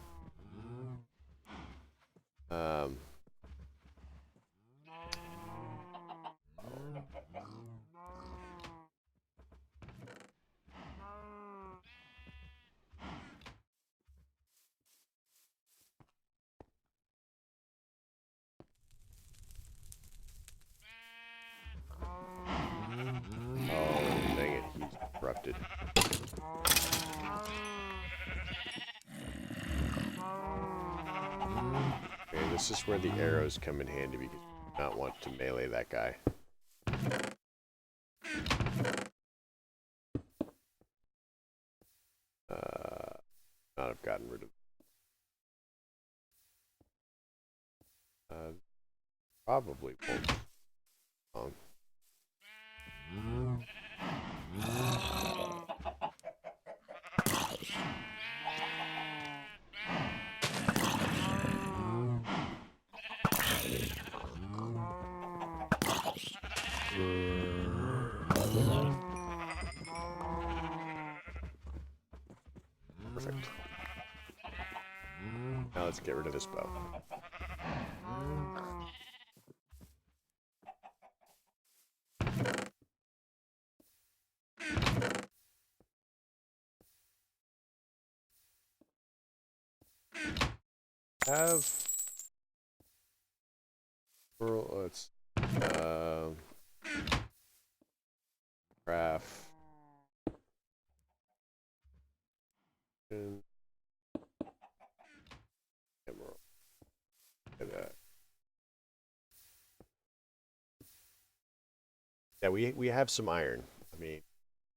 Corrupted. Okay, this is where the arrows come in handy because you do not want to melee that guy. Not have gotten rid of. Probably won't. Perfect. Now let's get rid of this bow. Let's craft and emerald. Yeah, we have some iron. I mean,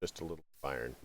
just a little iron.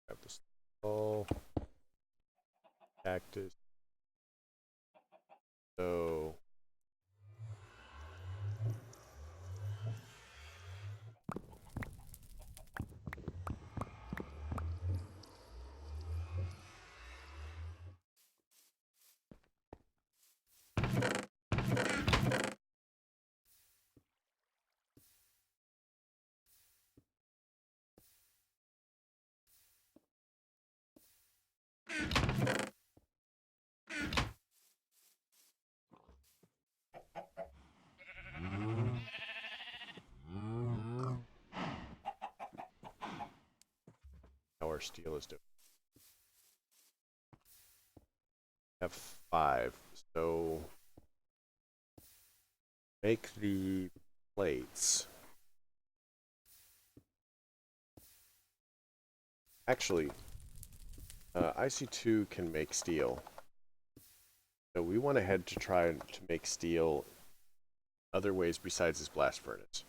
Have this all cactus. So our steel is doing. Have 5. So make the plates. Actually, IC2 can make steel. So we went ahead to try to make steel other ways besides this blast furnace.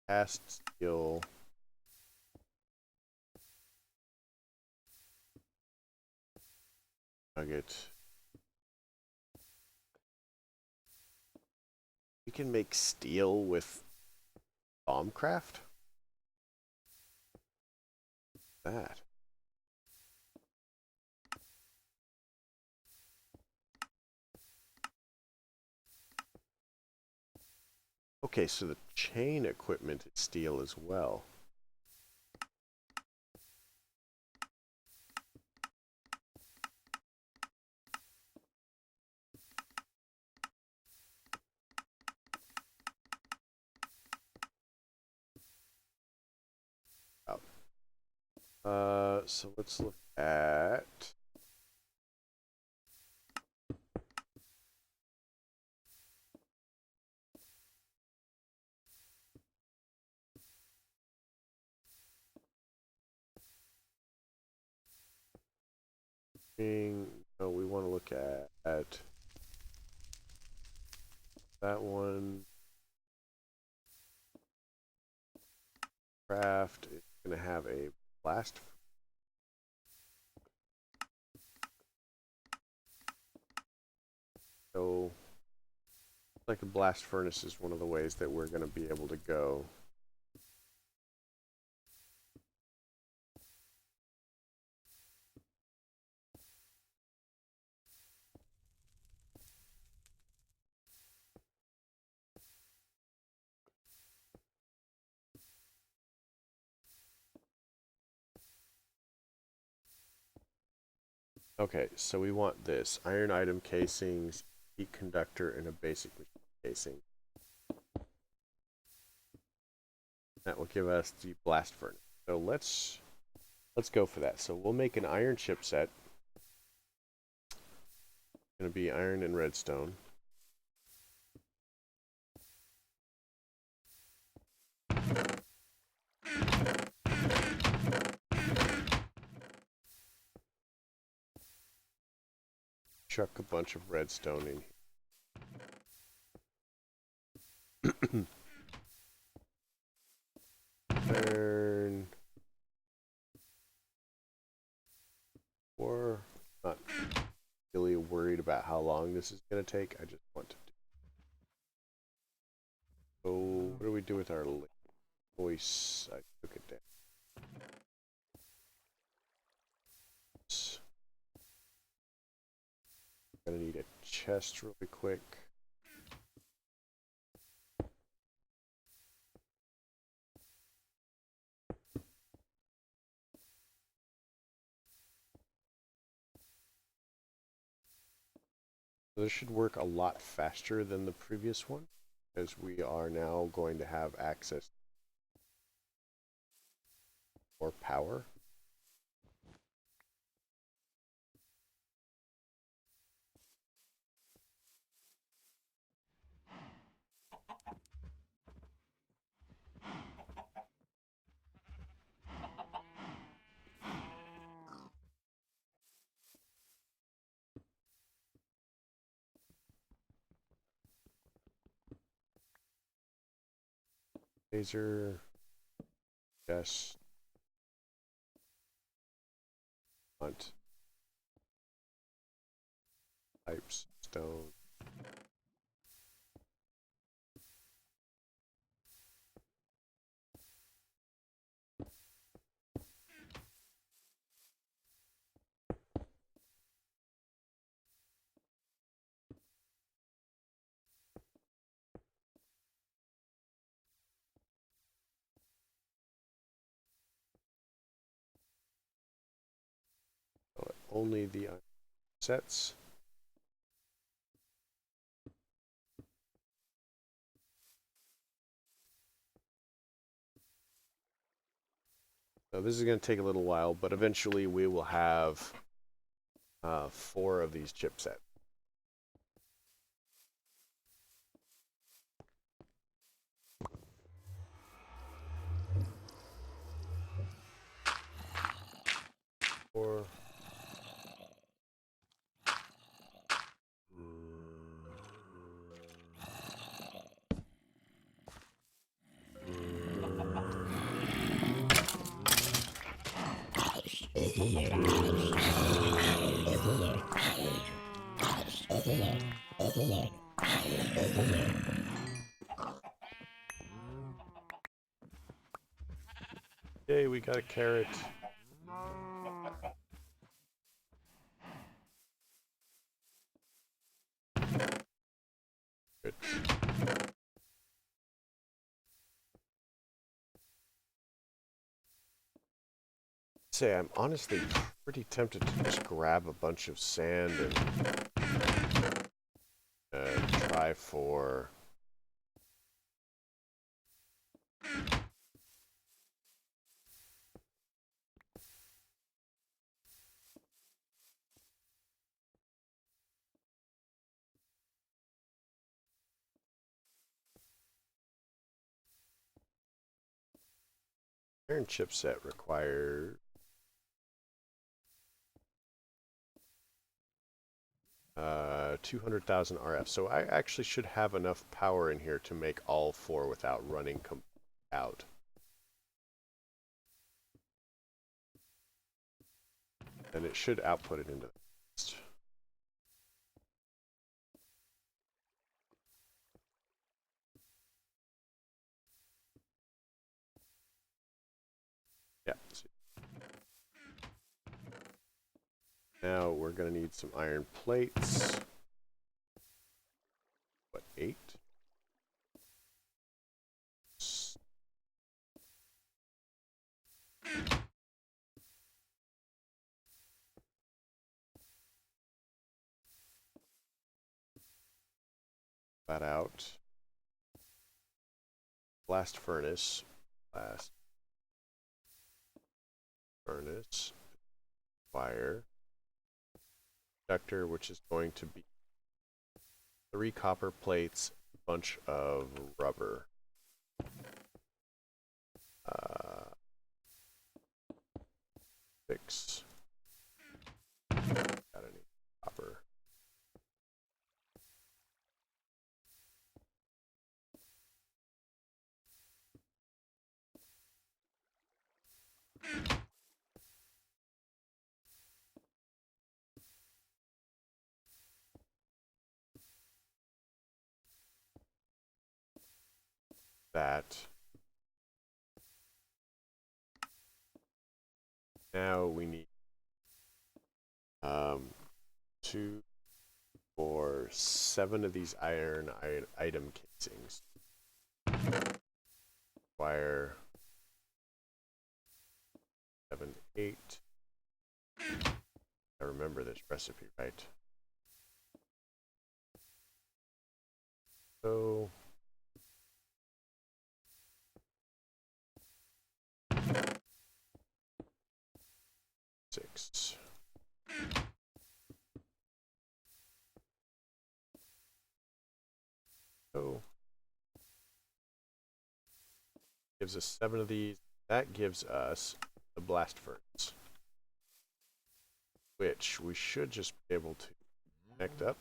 Cast steel. Nugget. We can make steel with bombcraft? That. Okay, so the chain equipment is steel as well. So let's look at no, we want to look at that one. Craft is going to have a blast. So, like a blast furnace is one of the ways that we're going to be able to go. Okay, so we want this iron item casings, heat conductor, and a basic casing. That will give us the blast furnace. So let's let's go for that. So we'll make an iron chip set. It's going to be iron and redstone. Chuck a bunch of redstone in here. Iron. Or not really worried about how long this is going to take. I just want to do. So what do we do with our voice? I took it down. Gonna need a chest really quick. So this should work a lot faster than the previous one, as we are now going to have access to more power. Laser, chest, hunt, pipes, stone. Only the iron sets. So this is going to take a little while, but eventually we will have 4 of these chipsets. Four. Yay, we got a carrot. Good. Say, I'm honestly pretty tempted to just grab a bunch of sand and try for iron chipset requires 200,000 RF. So I actually should have enough power in here to make all 4 without running out. And it should output it into the next. Yeah. Now we're going to need some iron plates. What, 8? That out. Blast furnace. Blast furnace, wire, conductor, which is going to be 3 copper plates, a bunch of rubber. Fix. Got any copper? That. Now we need 2, 4, 7 of these iron item casings. Wire 7, 8. I remember this recipe right. So 6. So gives us 7 of these. That gives us the blast furnace, which we should just be able to connect up.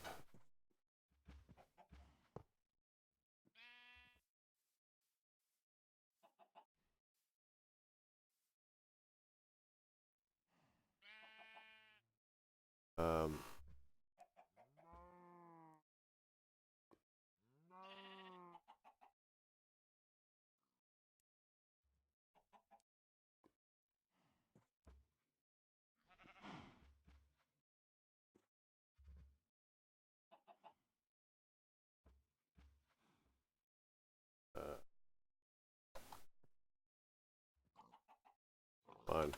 On.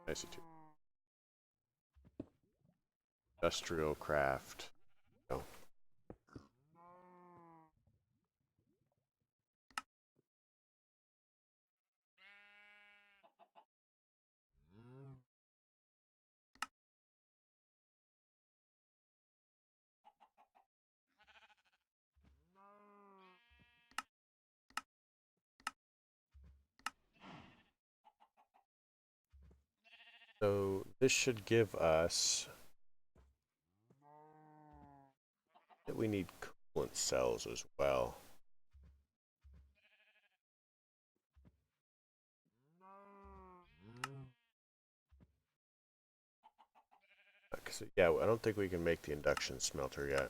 I see too. Industrial craft. Oh. So this should give us that we need coolant cells as well. Yeah, I don't think we can make the induction smelter yet.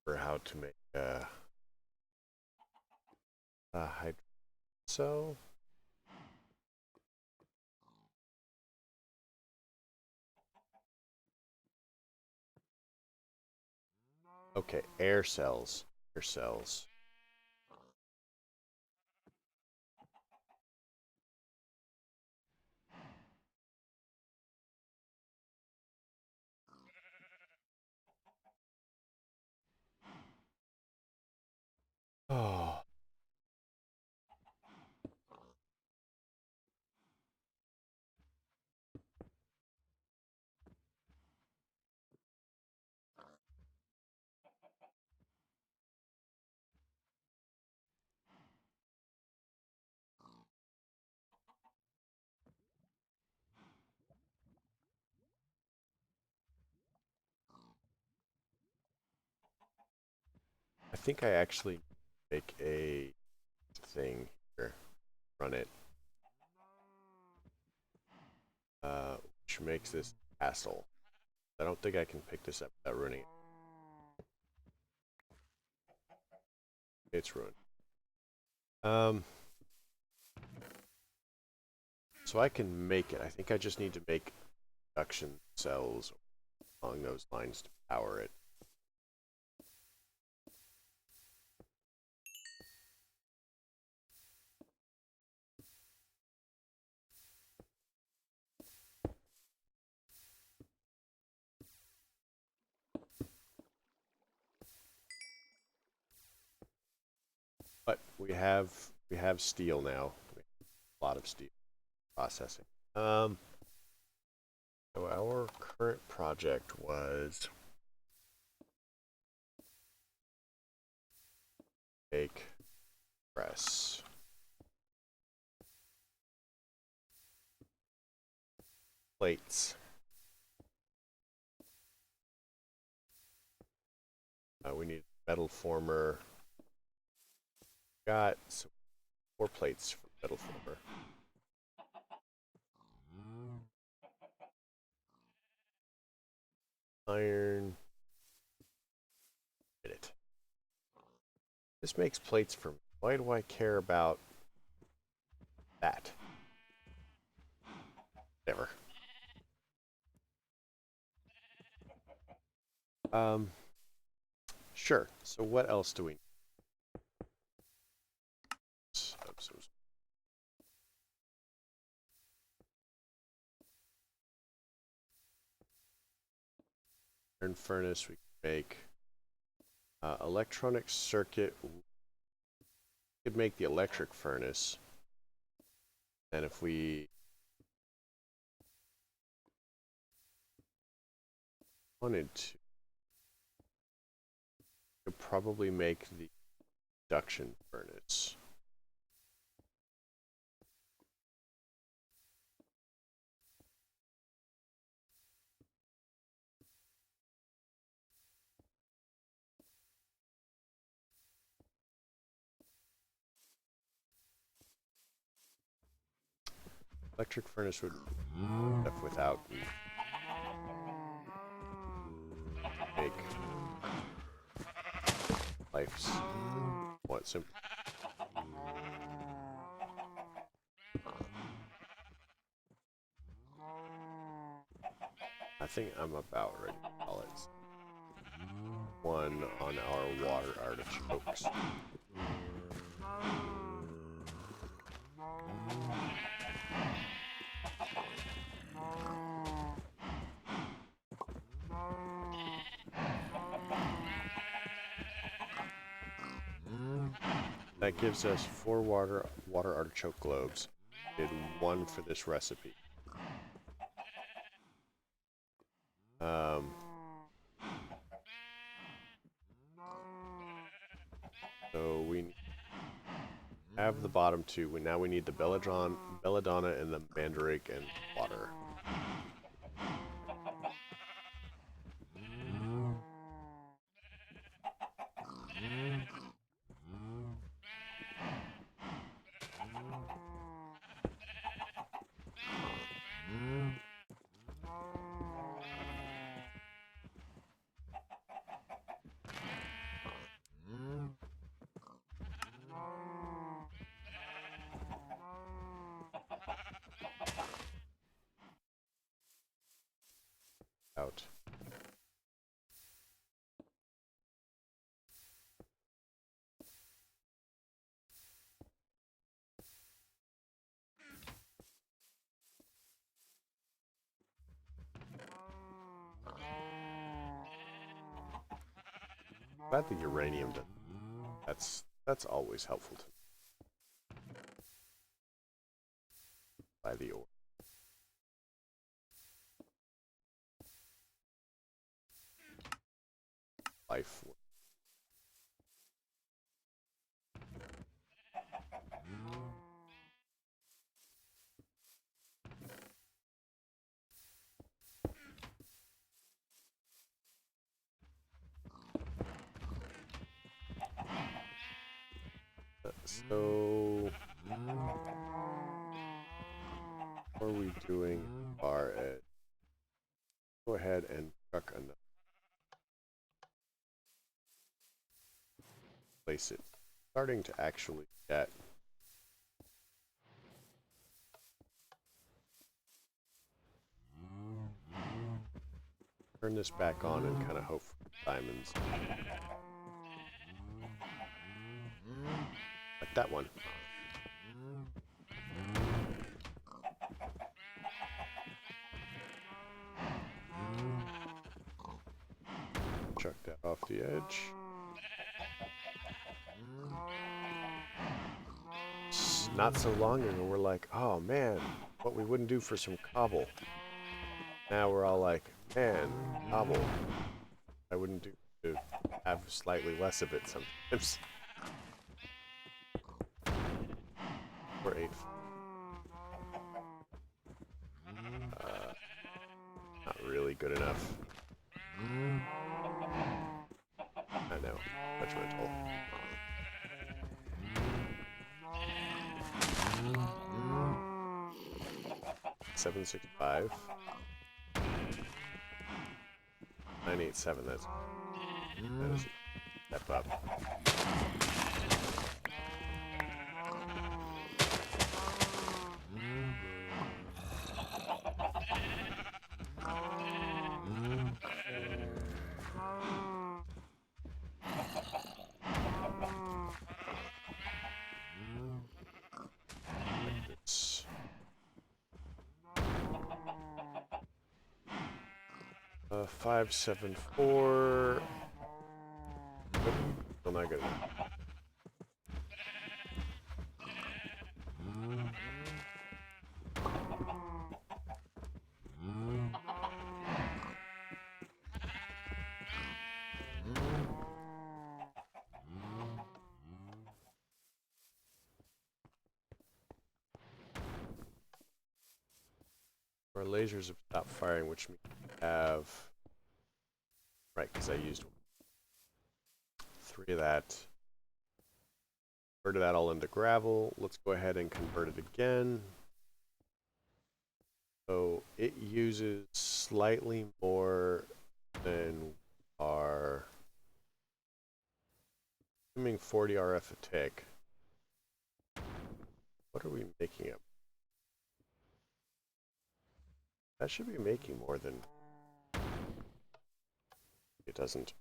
For how to make a hydro cell. Okay, air cells. Air cells. Oh. I think I actually make a thing here. Run it. which makes this castle. I don't think I can pick this up without ruining it. It's ruined. So I can make it. I think I just need to make production cells along those lines to power it. But we have steel now. We have a lot of steel processing. So our current project was make press. Plates. We need metal former. Got 4 plates for metal former. Iron. Get it. This makes plates for me. Why do I care about that? Never. Sure. So what else do we need? Iron furnace we can make. Electronic circuit. We could make the electric furnace. And if we wanted to, we could probably make the induction furnace. Electric furnace would stuff without make life's what simple. I think I'm about ready to call it. One on our water artichokes. That gives us 4 water artichoke globes. Did 1 for this recipe. So we have the bottom 2. Now we need the belladonna and the mandrake and water. Out. Glad the uranium does. That's always helpful to me. By the ore. Life. So What are we doing far as? Go ahead and chuck another. Place it. Starting to actually get. Turn this back on and kind of hope for diamonds. Like that one. Chuck that off the edge. Not so long ago, we're like, oh man, what we wouldn't do for some cobble. Now we're all like, man, cobble. I wouldn't do to have slightly less of it sometimes. We're 8. Not really good enough. I know, judgmental. 765. 987. That is a step up. It's 574. Nope, still not good enough. Our lasers have stopped firing, which means we have, right, because I used 3 of that. Converted that all into gravel. Let's go ahead and convert it again. So it uses slightly more than our, assuming 40 RF a tick. What are we making up? That should be making more than... It doesn't.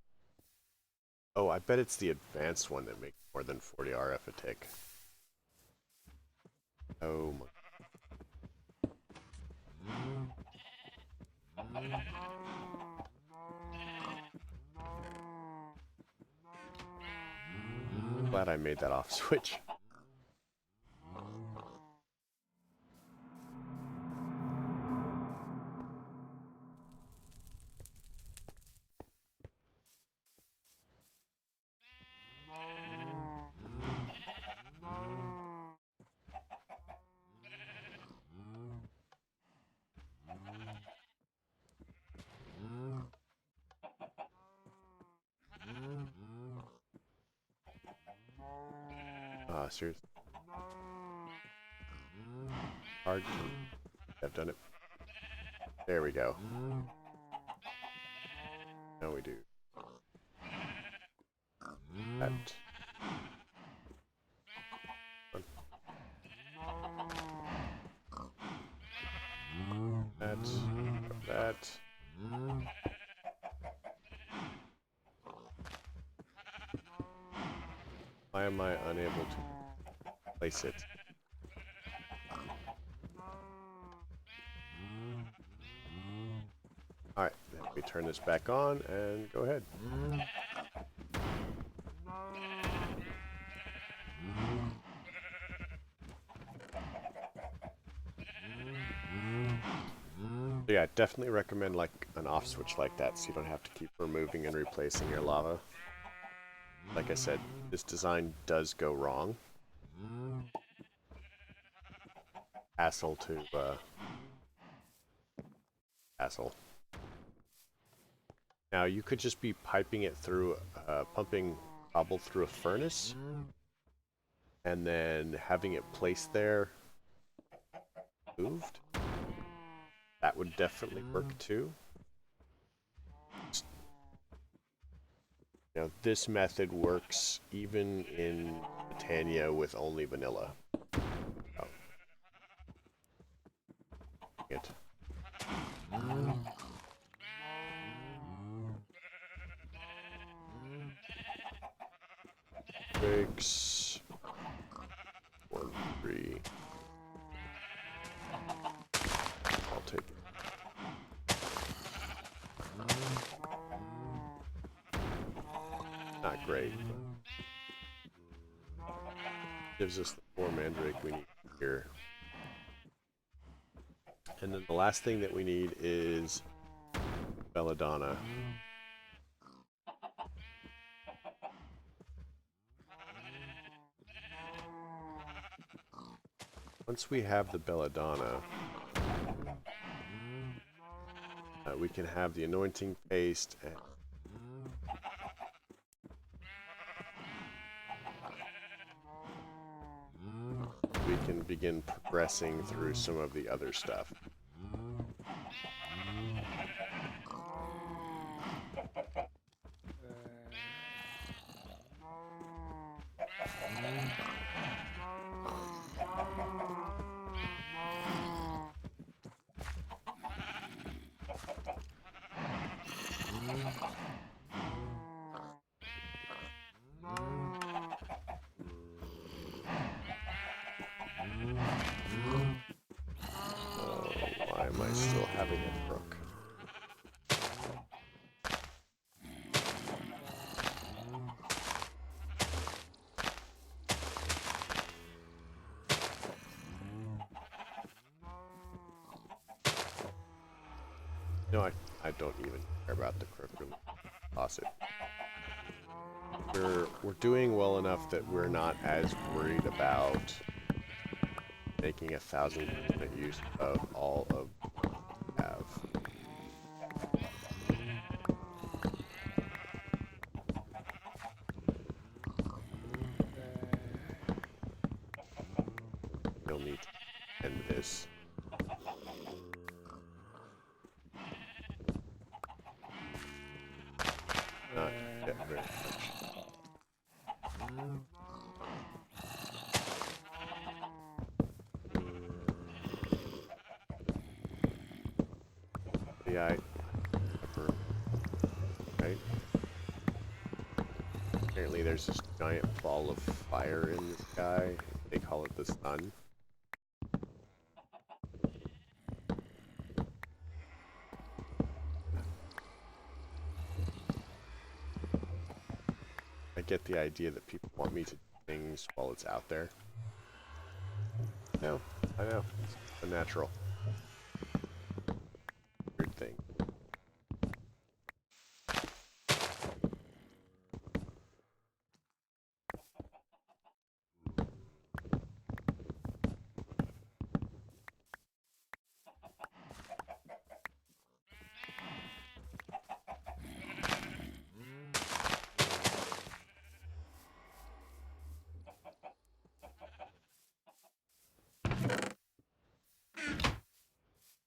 Oh, I bet it's the advanced one that makes more than 40 RF a tick. Oh my. Glad I made that off switch. Ah, seriously. Hard to... I've done it. There we go. Now we do. That. That. Why am I unable to place it? Alright, let me turn this back on and go ahead. So yeah, definitely recommend like an off switch like that so you don't have to keep removing and replacing your lava. Like I said, this design does go wrong. Hassle to hassle. Now you could just be piping it through, pumping cobble through a furnace, and then having it placed there, moved. that would definitely work too. You know, this method works even in Britannia with only vanilla. Oh. It. Breaks. 1, 3. I'll take it. Not great. Gives us the 4 mandrake we need here. And then the last thing that we need is belladonna. Once we have the belladonna, we can have the anointing paste and we can begin progressing through some of the other stuff. Why am I still having it broke? No, I don't even care about the crook. Really. Toss it. We're doing well enough that we're not as worried about making 1,000% use of all of what we have. You'll need to end this. Not yet very much. Yeah, right? Apparently there's this giant ball of fire in the sky. They call it the sun. I get the idea that people want me to do things while it's out there. No, I know. It's unnatural. Weird thing.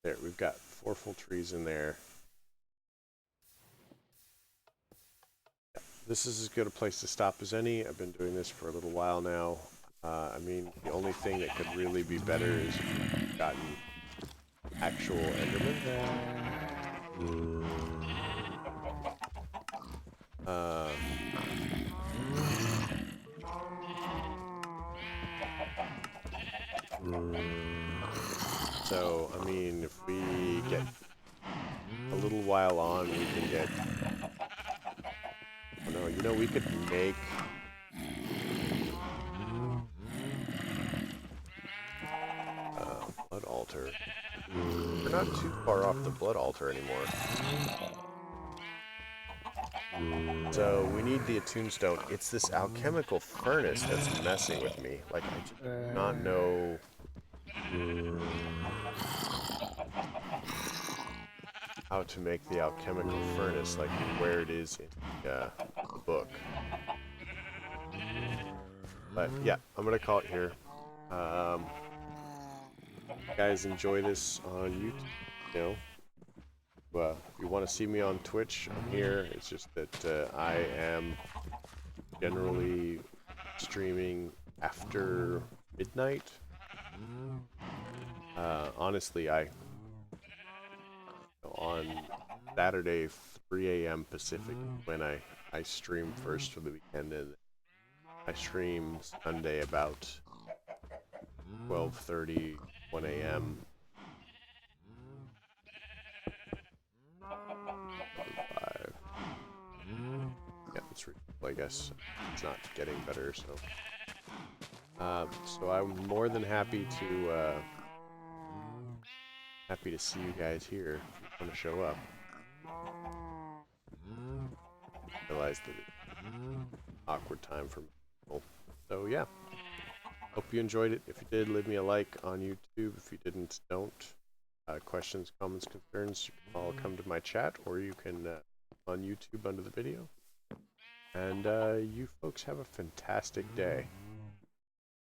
There, we've got 4 full trees in there. This is as good a place to stop as any. I've been doing this for a little while now. I mean, the only thing that could really be better is if we've gotten actual Enderman. So, I mean, if we get a little while on, we can get... Oh no, you know, we could make... blood altar. We're not too far off the blood altar anymore. So, we need the attuned stone. It's this alchemical furnace that's messing with me. Like, I just do not know... how to make the alchemical furnace, like where it is in the book. But yeah, I'm gonna call it here. Guys, enjoy this on YouTube. you know, if you want to see me on Twitch, I'm here. It's just that I am generally streaming after midnight. Honestly, on Saturday 3 a.m. Pacific when I stream first for the weekend, and I stream Sunday about 12:30, 1 a.m. Yeah, it's I guess it's not getting better, so so I'm more than happy to see you guys here if you want to show up. Realize that it's an awkward time for people. So yeah, hope you enjoyed it. If you did, leave me a like on YouTube. If you didn't, don't. Questions, comments, concerns, you can all come to my chat, or you can on YouTube under the video. And you folks have a fantastic day.